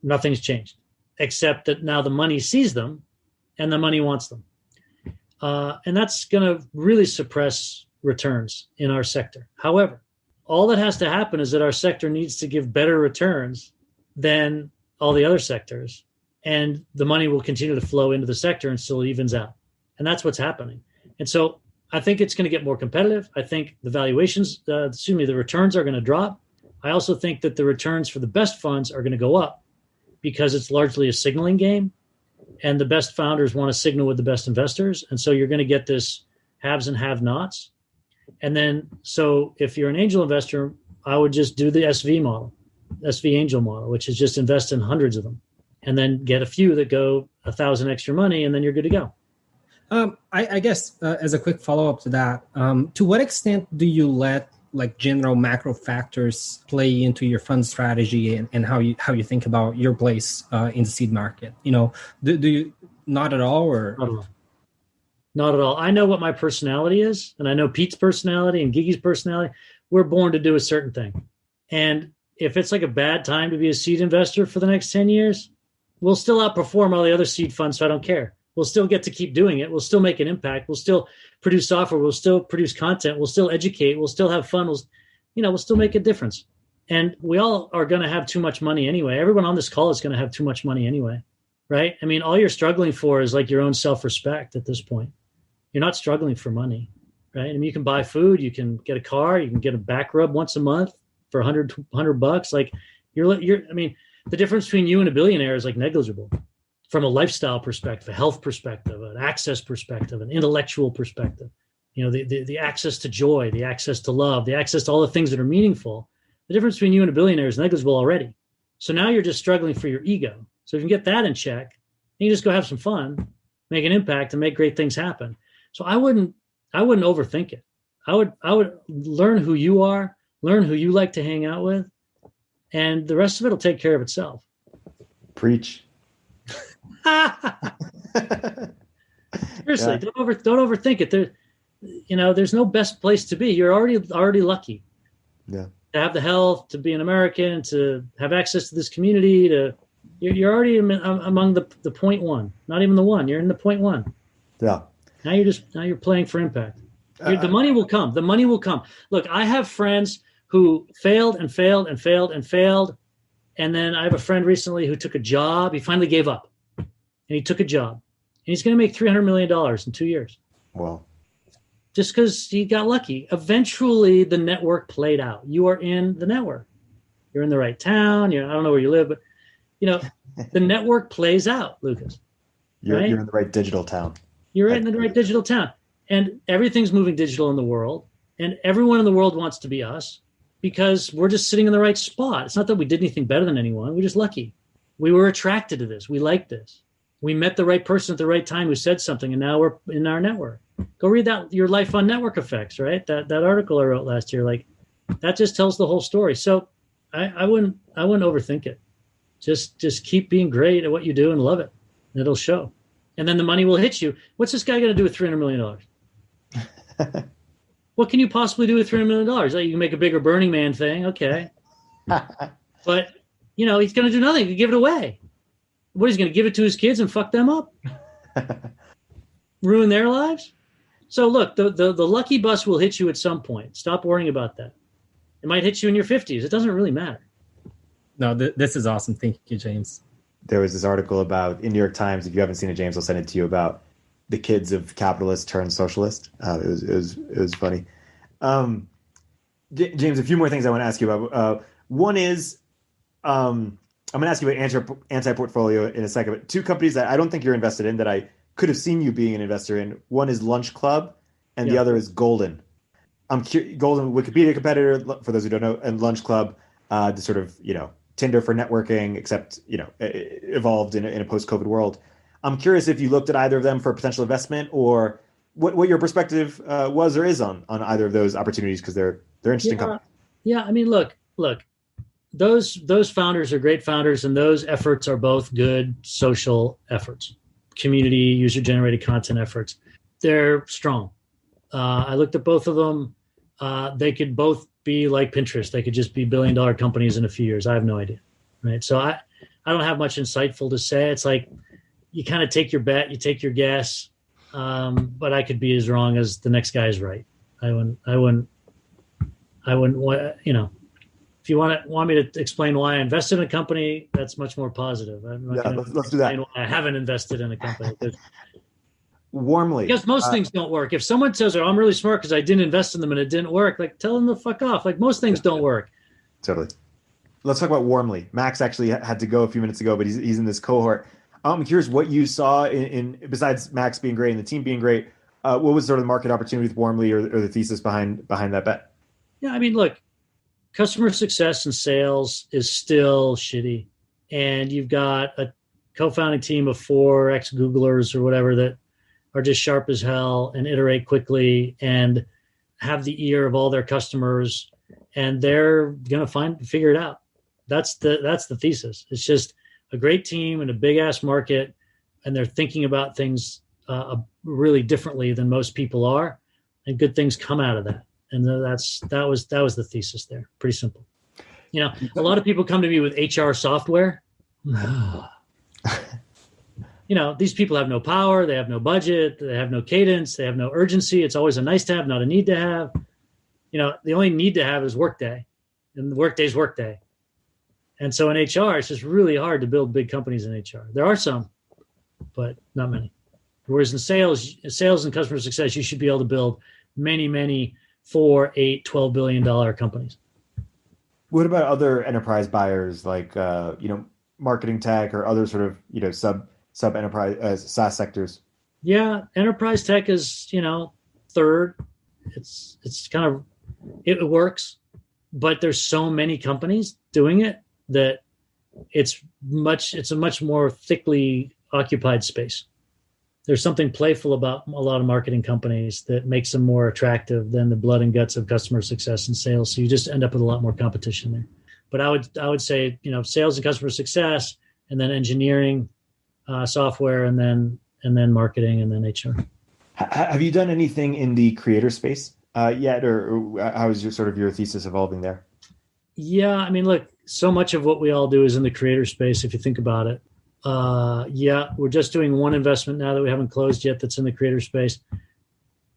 Nothing's changed, except that now the money sees them and the money wants them. And that's going to really suppress returns in our sector. However, all that has to happen is that our sector needs to give better returns than all the other sectors, and the money will continue to flow into the sector until it evens out. And that's what's happening. And so I think it's going to get more competitive. I think the valuations, the returns are going to drop. I also think that the returns for the best funds are going to go up because it's largely a signaling game, and the best founders want to signal with the best investors. And so you're going to get this haves and have-nots. And then, so if you're an angel investor, I would just do the SV angel model, which is just invest in hundreds of them and then get a few that go 1,000 extra money, and then you're good to go.
I guess as a quick follow-up to that, to what extent do you let general macro factors play into your fund strategy and how you think about your place in the seed market? Do you not at all or?
Not at all. I know what my personality is, and I know Pete's personality and Gigi's personality. We're born to do a certain thing. And if it's like a bad time to be a seed investor for the next 10 years, we'll still outperform all the other seed funds, so I don't care. We'll still get to keep doing it. We'll still make an impact. We'll still produce software. We'll still produce content. We'll still educate. We'll still have fun. We'll still make a difference. And we all are going to have too much money anyway. Everyone on this call is going to have too much money anyway, right? I mean, all you're struggling for is like your own self-respect at this point. You're not struggling for money, right? I mean, you can buy food. You can get a car. You can get a back rub once a month for $100. Like I mean, the difference between you and a billionaire is like negligible. From a lifestyle perspective, a health perspective, an access perspective, an intellectual perspective, the access to joy, the access to love, the access to all the things that are meaningful. The difference between you and a billionaire is negligible already. So now you're just struggling for your ego. So if you can get that in check, then you just go have some fun, make an impact, and make great things happen. So I wouldn't overthink it. I would learn who you are, learn who you like to hang out with, and the rest of it will take care of itself.
Preach.
Seriously, don't overthink it. There's no best place to be. You're already lucky.
Yeah.
To have the health, to be an American, to have access to this community, you're already among the 0.1, not even the 1. You're in the 0.1.
Yeah.
Now you're playing for impact. The money will come. The money will come. Look, I have friends who failed and failed and failed and failed. And then I have a friend recently who took a job. He finally gave up. And he took a job. And he's going to make $300 million in 2 years.
Wow.
Just because he got lucky. Eventually, the network played out. You are in the network. You're in the right town. I don't know where you live, but, the network plays out, Lucas.
You're in the right digital town.
You're in the right digital town. And everything's moving digital in the world. And everyone in the world wants to be us because we're just sitting in the right spot. It's not that we did anything better than anyone. We're just lucky. We were attracted to this. We liked this. We met the right person at the right time who said something, and now we're in our network. Go read that, Your Life on Network Effects, right? That article I wrote last year. Like, that just tells the whole story. So I wouldn't overthink it. Just keep being great at what you do and love it. And it'll show. And then the money will hit you. What's this guy going to do with $300 million? What can you possibly do with $300 million? Like, you can make a bigger Burning Man thing. Okay. But, he's going to do nothing to give it away. What, he's going to give it to his kids and fuck them up? Ruin their lives? So look, the lucky bus will hit you at some point. Stop worrying about that. It might hit you in your 50s. It doesn't really matter.
No, this is awesome. Thank you, James.
There was this article about in New York Times. If you haven't seen it, James, I'll send it to you, about the kids of capitalists turned socialist. It was funny. James, a few more things I want to ask you about. One is, I'm going to ask you about anti-portfolio in a second, but two companies that I don't think you're invested in that I could have seen you being an investor in. One is Lunch Club, and the other is Golden. Golden, Wikipedia competitor, for those who don't know, and Lunch Club, the sort of, Tinder for networking, except, evolved in a post-COVID world. I'm curious if you looked at either of them for potential investment, or what your perspective was or is on either of those opportunities, because they're interesting companies.
Yeah, I mean, look, those founders are great founders, and those efforts are both good social efforts, community, user-generated content efforts. They're strong. I looked at both of them. They could both be like Pinterest. They could just be billion-dollar companies in a few years. I have no idea, right? So I don't have much insightful to say. It's like you kind of take your bet, you take your guess, but I could be as wrong as the next guy is right. I wouldn't. If you want me to explain why I invested in a company, that's much more positive. I'm not going to
let's do that.
Why I haven't invested in a company.
Warmly.
Because most things don't work. If someone says, I'm really smart because I didn't invest in them and it didn't work, like, tell them to fuck off. Like, most things don't work.
Totally. Let's talk about Warmly. Max actually had to go a few minutes ago, but he's in this cohort. I'm curious what you saw in besides Max being great and the team being great, what was sort of the market opportunity with Warmly or the thesis behind that bet?
Yeah, I mean, look, customer success and sales is still shitty. And you've got a co-founding team of 4 ex-Googlers or whatever that are just sharp as hell and iterate quickly and have the ear of all their customers, and they're going to figure it out. That's the thesis. It's just a great team in a big ass market, and they're thinking about things really differently than most people are, and good things come out of that. And that was the thesis there. Pretty simple. A lot of people come to me with HR software. These people have no power, they have no budget, they have no cadence, they have no urgency. It's always a nice to have, not a need to have. The only need to have is Workday, and the Workday's Workday. And so in HR, it's just really hard to build big companies in HR. There are some, but not many. Whereas in sales and customer success, you should be able to build many, many 4, 8, $12 billion companies.
What about other enterprise buyers like, marketing tech or other sort of, sub enterprise SaaS sectors?
Yeah, enterprise tech is, third. It's kind of, it works, but there's so many companies doing it that it's a much more thickly occupied space. There's something playful about a lot of marketing companies that makes them more attractive than the blood and guts of customer success and sales. So you just end up with a lot more competition there. But I would say, sales and customer success, and then engineering, software, and then marketing, and then HR.
Have you done anything in the creator space yet, or how is your thesis evolving there?
Yeah, I mean, look, so much of what we all do is in the creator space, if you think about it. We're just doing one investment now that we haven't closed yet that's in the creator space.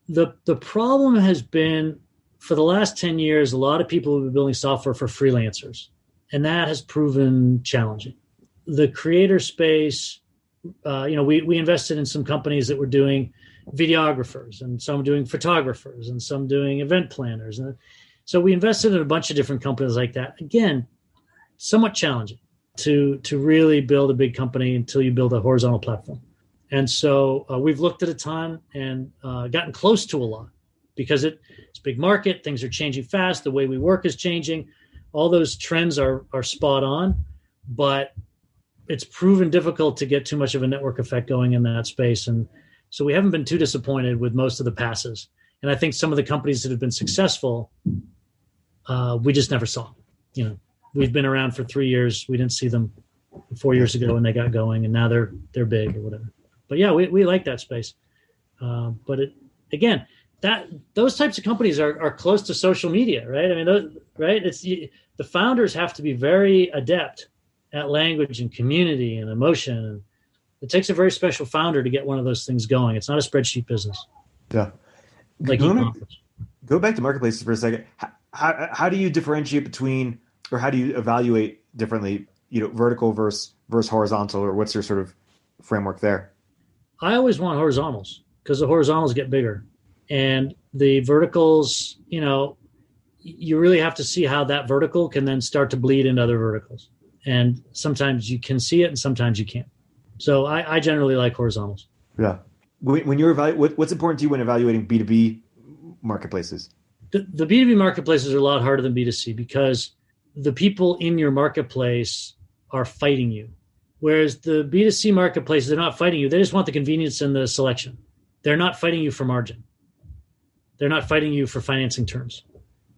The problem has been, for the last 10 years, a lot of people have been building software for freelancers, and that has proven challenging. The creator space, we invested in some companies that were doing videographers, and some doing photographers, and some doing event planners. And so we invested in a bunch of different companies like that. Again, somewhat challenging to really build a big company until you build a horizontal platform. And so we've looked at a ton and gotten close to a lot, because it's a big market. Things are changing fast. The way we work is changing. All those trends are spot on, but it's proven difficult to get too much of a network effect going in that space. And so we haven't been too disappointed with most of the passes. And I think some of the companies that have been successful, we just never saw. We've been around for 3 years. We didn't see them 4 years ago when they got going, and now they're big or whatever. But yeah, we like that space. But those types of companies are close to social media, right? I mean, It's the founders have to be very adept at language and community and emotion. And it takes a very special founder to get one of those things going. It's not a spreadsheet business.
Yeah.
like e-commerce.
Go back to marketplaces for a second. How do you differentiate between, or how do you evaluate differently, vertical versus horizontal, or what's your sort of framework there?
I always want horizontals because the horizontals get bigger, and the verticals, you really have to see how that vertical can then start to bleed into other verticals. And sometimes you can see it and sometimes you can't. So I generally like horizontals.
Yeah. When you're what's important to you when evaluating B2B marketplaces?
The B2B marketplaces are a lot harder than B2C because the people in your marketplace are fighting you. Whereas the B2C marketplaces, they're not fighting you. They just want the convenience and the selection. They're not fighting you for margin. They're not fighting you for financing terms.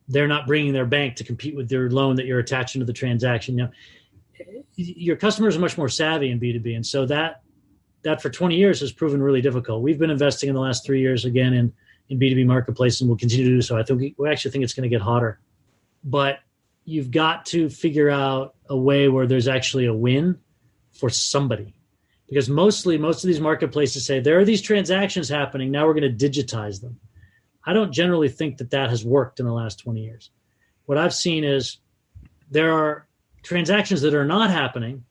They're not bringing their bank to compete with their loan that you're attaching to the transaction. Your customers are much more savvy in B2B. And so that for 20 years has proven really difficult. We've been investing in the last 3 years again in B2B marketplace, and we'll continue to do so. I think we actually think it's going to get hotter. But you've got to figure out a way where there's actually a win for somebody. Because most of these marketplaces say, there are these transactions happening, now we're going to digitize them. I don't generally think that has worked in the last 20 years. What I've seen is there are transactions that are not happening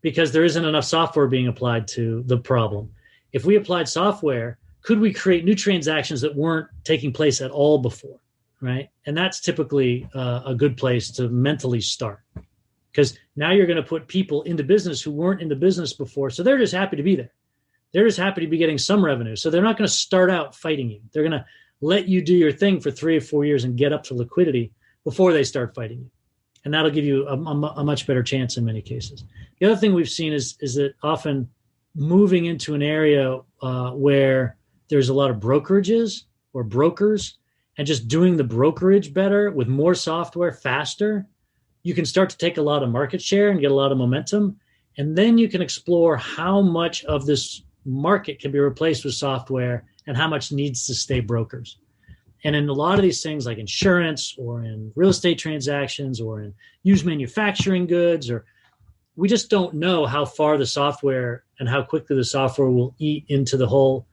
because there isn't enough software being applied to the problem. If we applied software, could we create new transactions that weren't taking place at all before, right? And that's typically a good place to mentally start, because now you're going to put people into business who weren't in the business before. So they're just happy to be there. They're just happy to be getting some revenue. So they're not going to start out fighting you. They're going to let you do your thing for 3 or 4 years and get up to liquidity before they start fighting you. And that'll give you a much better chance in many cases. The other thing we've seen is that often moving into an area where there's a lot of brokerages or brokers, and just doing the brokerage better with more software faster, you can start to take a lot of market share and get a lot of momentum. And then you can explore how much of this market can be replaced with software and how much needs to stay brokers. And in a lot of these things like insurance or in real estate transactions or in used manufacturing goods, or we just don't know how far the software and how quickly the software will eat into the whole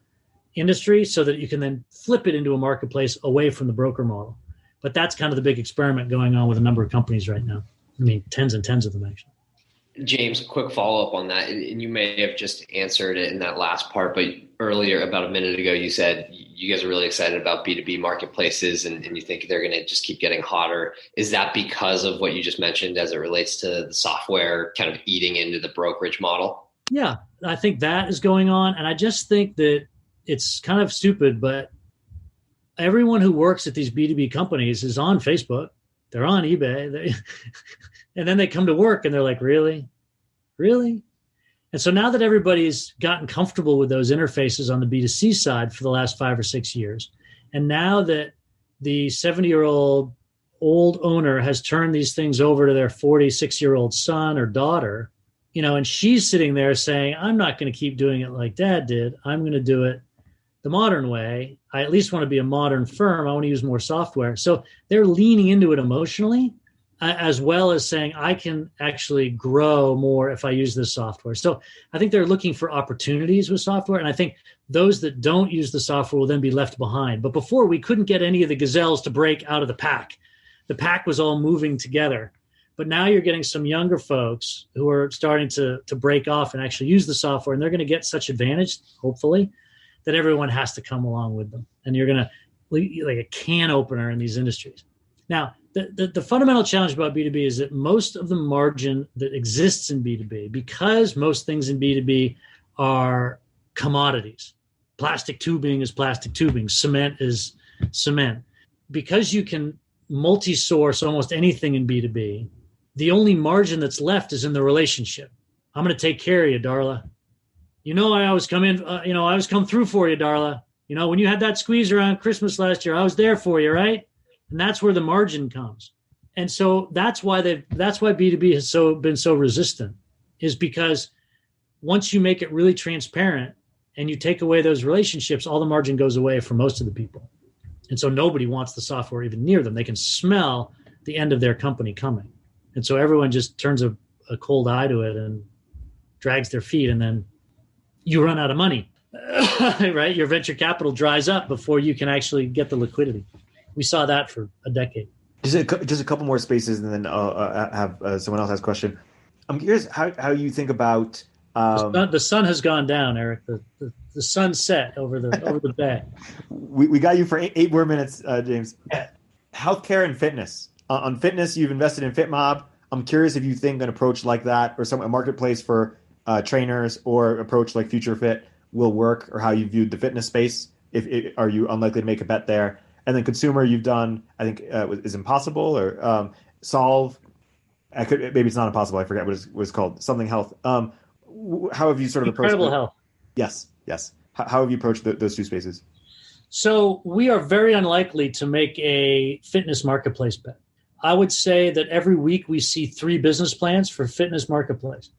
industry, so that you can then flip it into a marketplace away from the broker model. But that's kind of the big experiment going on with a number of companies right now. I mean, tens and tens of them, actually.
James, quick follow-up on that. And you may have just answered it in that last part, but earlier, about a minute ago, you said you guys are really excited about B2B marketplaces and you think they're going to just keep getting hotter. Is that because of what you just mentioned as it relates to the software kind of eating into the brokerage model? Yeah,
I think that is going on. And I just think that it's kind of stupid, but everyone who works at these B2B companies is on Facebook. They're on eBay. And then they come to work and they're like, really? And so now that everybody's gotten comfortable with those interfaces on the B2C side for the last 5 or 6 years, and now that the 70-year-old old owner has turned these things over to their 46-year-old son or daughter, and she's sitting there saying, I'm not going to keep doing it like Dad did. I'm going to do it the modern way. I at least want to be a modern firm. I want to use more software. So they're leaning into it emotionally, as well as saying, I can actually grow more if I use this software. So I think they're looking for opportunities with software. And I think those that don't use the software will then be left behind. But before, we couldn't get any of the gazelles to break out of the pack. The pack was all moving together. But now you're getting some younger folks who are starting to break off and actually use the software. And they're going to get such advantage, hopefully, that everyone has to come along with them. And you're going to, like a can opener in these industries. Now, the fundamental challenge about B2B is that most of the margin that exists in B2B, because most things in B2B are commodities. Plastic tubing is plastic tubing. Cement is cement. Because you can multi-source almost anything in B2B, the only margin that's left is in the relationship. I'm going to take care of you, Darla. I always come in, I always come through for you, Darla. When you had that squeeze around Christmas last year, I was there for you, right? And that's where the margin comes. And so that's why B2B has been so resistant, is because once you make it really transparent and you take away those relationships, all the margin goes away for most of the people. And so nobody wants the software even near them. They can smell the end of their company coming. And so everyone just turns a cold eye to it and drags their feet, and then you run out of money. right? Your venture capital dries up before you can actually get the liquidity. We saw that for a decade.
Just a couple more spaces, and then have someone else ask a question. I'm curious how you think about
the sun has gone down, Erik. The sun set over the bay.
We got you for eight more minutes, James. Healthcare and fitness. On fitness, you've invested in FitMob. I'm curious if you think an approach like that, or a marketplace for trainers, or approach like Future Fit will work, or how you viewed the fitness space. Are you unlikely to make a bet there? And then consumer, you've done, I think, is Impossible or Solve. Maybe it's not Impossible. I forget what it's called. Something Health. How have you sort of approached
Incredible Health?
Yes. How have you approached those two spaces?
So we are very unlikely to make a fitness marketplace bet. I would say that every week we see 3 business plans for fitness marketplace.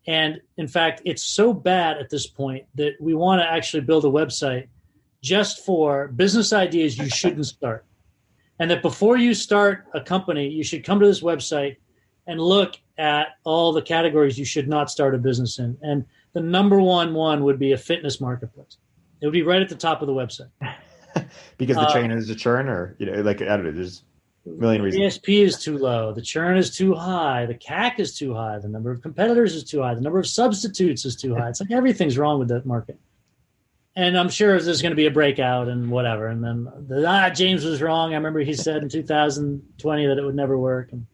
And in fact, it's so bad at this point that we want to actually build a website just for business ideas you shouldn't start. And that before you start a company, you should come to this website and look at all the categories you should not start a business in. And the number one would be a fitness marketplace. It would be right at the top of the website.
Because the trainers are churn, or like I don't know, there's a million reasons.
The ASP is too low. The churn is too high. The CAC is too high. The number of competitors is too high. The number of substitutes is too high. It's like everything's wrong with that market. And I'm sure there's going to be a breakout and whatever. And then James was wrong. I remember he said in 2020 that it would never work. And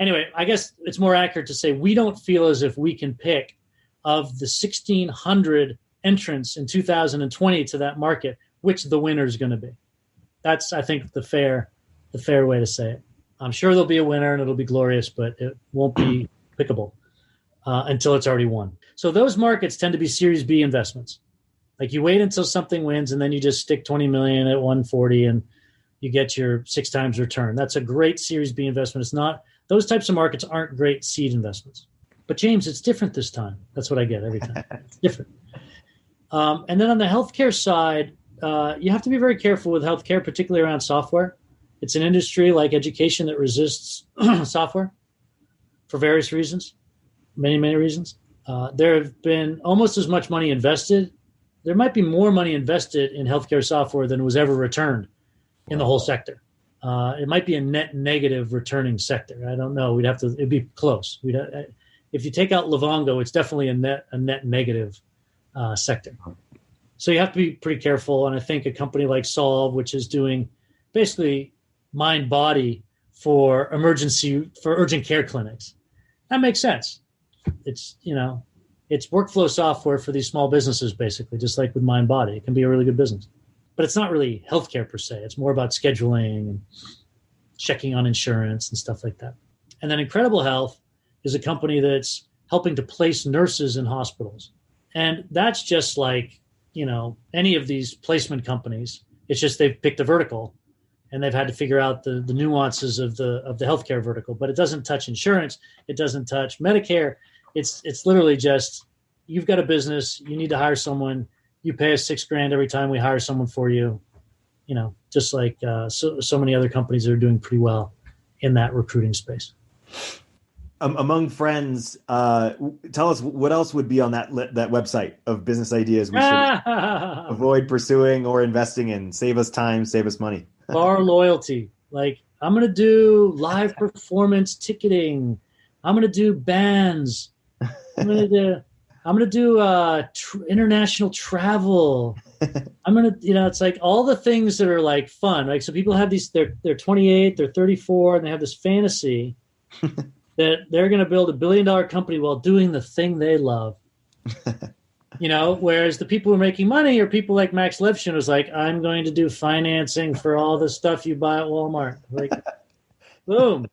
anyway, I guess it's more accurate to say we don't feel as if we can pick of the 1,600 entrants in 2020 to that market, which the winner is going to be. That's, I think, the fair way to say it. I'm sure there'll be a winner and it'll be glorious, but it won't be pickable until it's already won. So those markets tend to be Series B investments. Like you wait until something wins and then you just stick 20 million at 140 and you get your 6 times return. That's a great Series B investment. It's not, those types of markets aren't great seed investments. But James, it's different this time. That's what I get every time. It's different. And then on the healthcare side, you have to be very careful with healthcare, particularly around software. It's an industry like education that resists software for various reasons, many reasons. There have been almost as much money invested. There might be more money invested in healthcare software than was ever returned in the whole sector. It might be a net negative returning sector. I don't know. It'd be close. If you take out Livongo, it's definitely a net negative sector. So you have to be pretty careful. And I think a company like Solve, which is doing basically mind body for urgent care clinics, that makes sense. It's workflow software for these small businesses, basically, just like with mind body. It can be a really good business, but it's not really healthcare per se. It's more about scheduling and checking on insurance and stuff like that. And then Incredible Health is a company that's helping to place nurses in hospitals. And that's just like, any of these placement companies. It's just they've picked a vertical and they've had to figure out the nuances of the healthcare vertical, but it doesn't touch insurance. It doesn't touch Medicare. It's literally just, you've got a business, you need to hire someone, you pay us $6,000 every time we hire someone for you, just like so many other companies that are doing pretty well in that recruiting space.
Among friends, tell us what else would be on that website of business ideas we should avoid pursuing or investing in. Save us time, save us money.
Bar loyalty. Like, I'm going to do live performance ticketing. I'm going to do bands. I'm going to do international travel. I'm going to, it's like all the things that are like fun. Like, so people have these, they're 28, they're 34, and they have this fantasy that they're going to build $1 billion company while doing the thing they love. Whereas the people who are making money are people like Max Levchin, who's like, I'm going to do financing for all the stuff you buy at Walmart. Like, boom,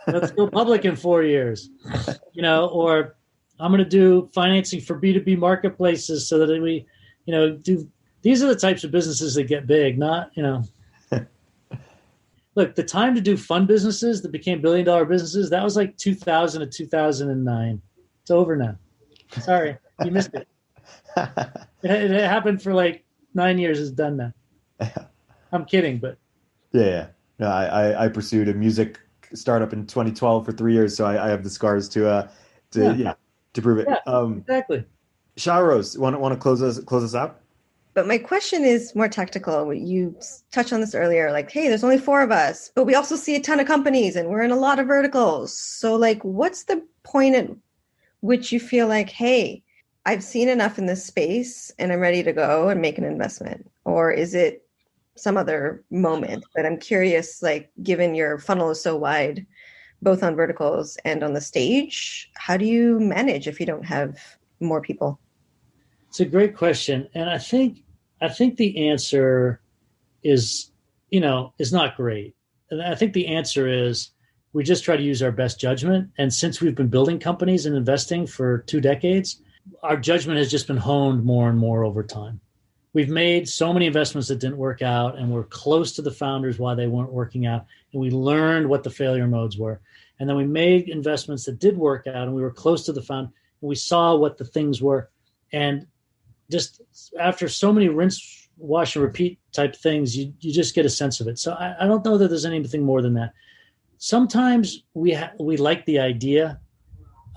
let's go public in 4 years. Or I'm going to do financing for B2B marketplaces so that we, do. These are the types of businesses that get big, not, Look, the time to do fun businesses that became $1 billion businesses, that was like 2000 to 2009. It's over now. Sorry, you missed it. It happened for like 9 years. It's done now. I'm kidding, but
yeah. No, I pursued a music startup in 2012 for 3 years, so I have the scars to prove it.
Yeah, exactly.
Shahroz, want to close us out?
But my question is more technical. You touched on this earlier, like, hey, there's only 4 of us, but we also see a ton of companies and we're in a lot of verticals. So like, what's the point at which you feel like, hey, I've seen enough in this space and I'm ready to go and make an investment? Or is it some other moment? But I'm curious, like, given your funnel is so wide, both on verticals and on the stage, how do you manage if you don't have more people?
It's a great question. And I think the answer is not great. And I think the answer is we just try to use our best judgment. And since we've been building companies and investing for 2 decades, our judgment has just been honed more and more over time. We've made so many investments that didn't work out, and we're close to the founders why they weren't working out. And we learned what the failure modes were. And then we made investments that did work out, and we were close to the founder, and we saw what the things were. And just after so many rinse, wash, and repeat type things, you just get a sense of it. So I don't know that there's anything more than that. Sometimes we like the idea,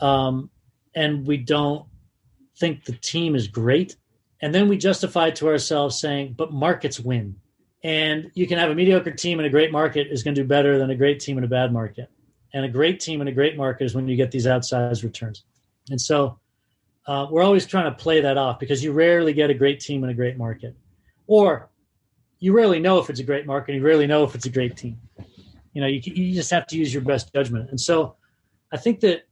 and we don't think the team is great. And then we justify it to ourselves saying, but markets win. And you can have a mediocre team in a great market is going to do better than a great team in a bad market. And a great team in a great market is when you get these outsized returns. And so we're always trying to play that off because you rarely get a great team in a great market. Or you rarely know if it's a great market. You rarely know if it's a great team. You just have to use your best judgment. And so I think that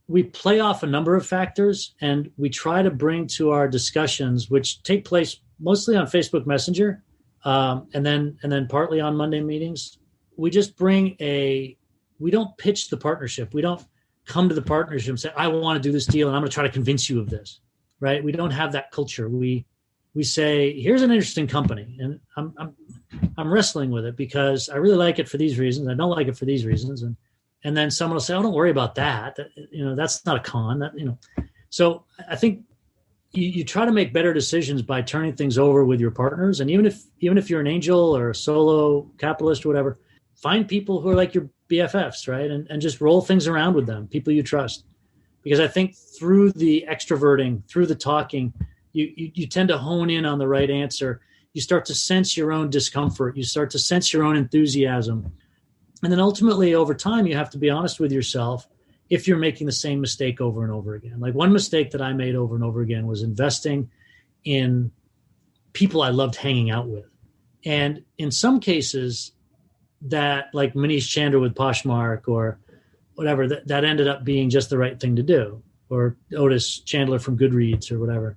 we play off a number of factors, and we try to bring to our discussions, which take place mostly on Facebook Messenger, and then partly on Monday meetings. We just we don't pitch the partnership. We don't come to the partnership and say, I want to do this deal and I'm going to try to convince you of this, right? We don't have that culture. We say, here's an interesting company, and I'm wrestling with it because I really like it for these reasons. I don't like it for these reasons. And then someone will say, oh, don't worry about that. That's not a con. So I think you try to make better decisions by turning things over with your partners. And even if you're an angel or a solo capitalist or whatever, find people who are like your BFFs, right? And just roll things around with them, people you trust. Because I think through the extroverting, through the talking, you tend to hone in on the right answer. You start to sense your own discomfort. You start to sense your own enthusiasm. And then ultimately, over time, you have to be honest with yourself if you're making the same mistake over and over again. Like one mistake that I made over and over again was investing in people I loved hanging out with. And in some cases, that, like Manish Chandra with Poshmark or whatever, that ended up being just the right thing to do, or Otis Chandler from Goodreads or whatever.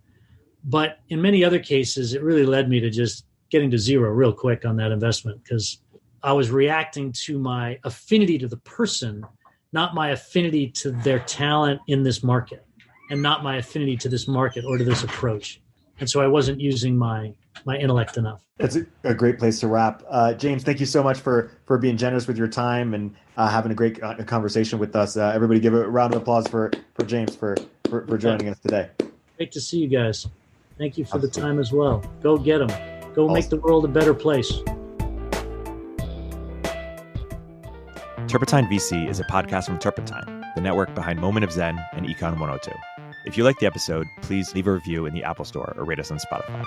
But in many other cases, it really led me to just getting to zero real quick on that investment because I was reacting to my affinity to the person, not my affinity to their talent in this market, and not my affinity to this market or to this approach. And so I wasn't using my intellect enough.
That's a great place to wrap. James, thank you so much for being generous with your time and having a great conversation with us. Everybody give a round of applause for James for joining us today.
Great to see you guys. Thank you for the time as well. Go get them. Go make the world a better place.
Turpentine VC is a podcast from Turpentine, the network behind Moment of Zen and Econ 102. If you liked the episode, please leave a review in the Apple Store or rate us on Spotify.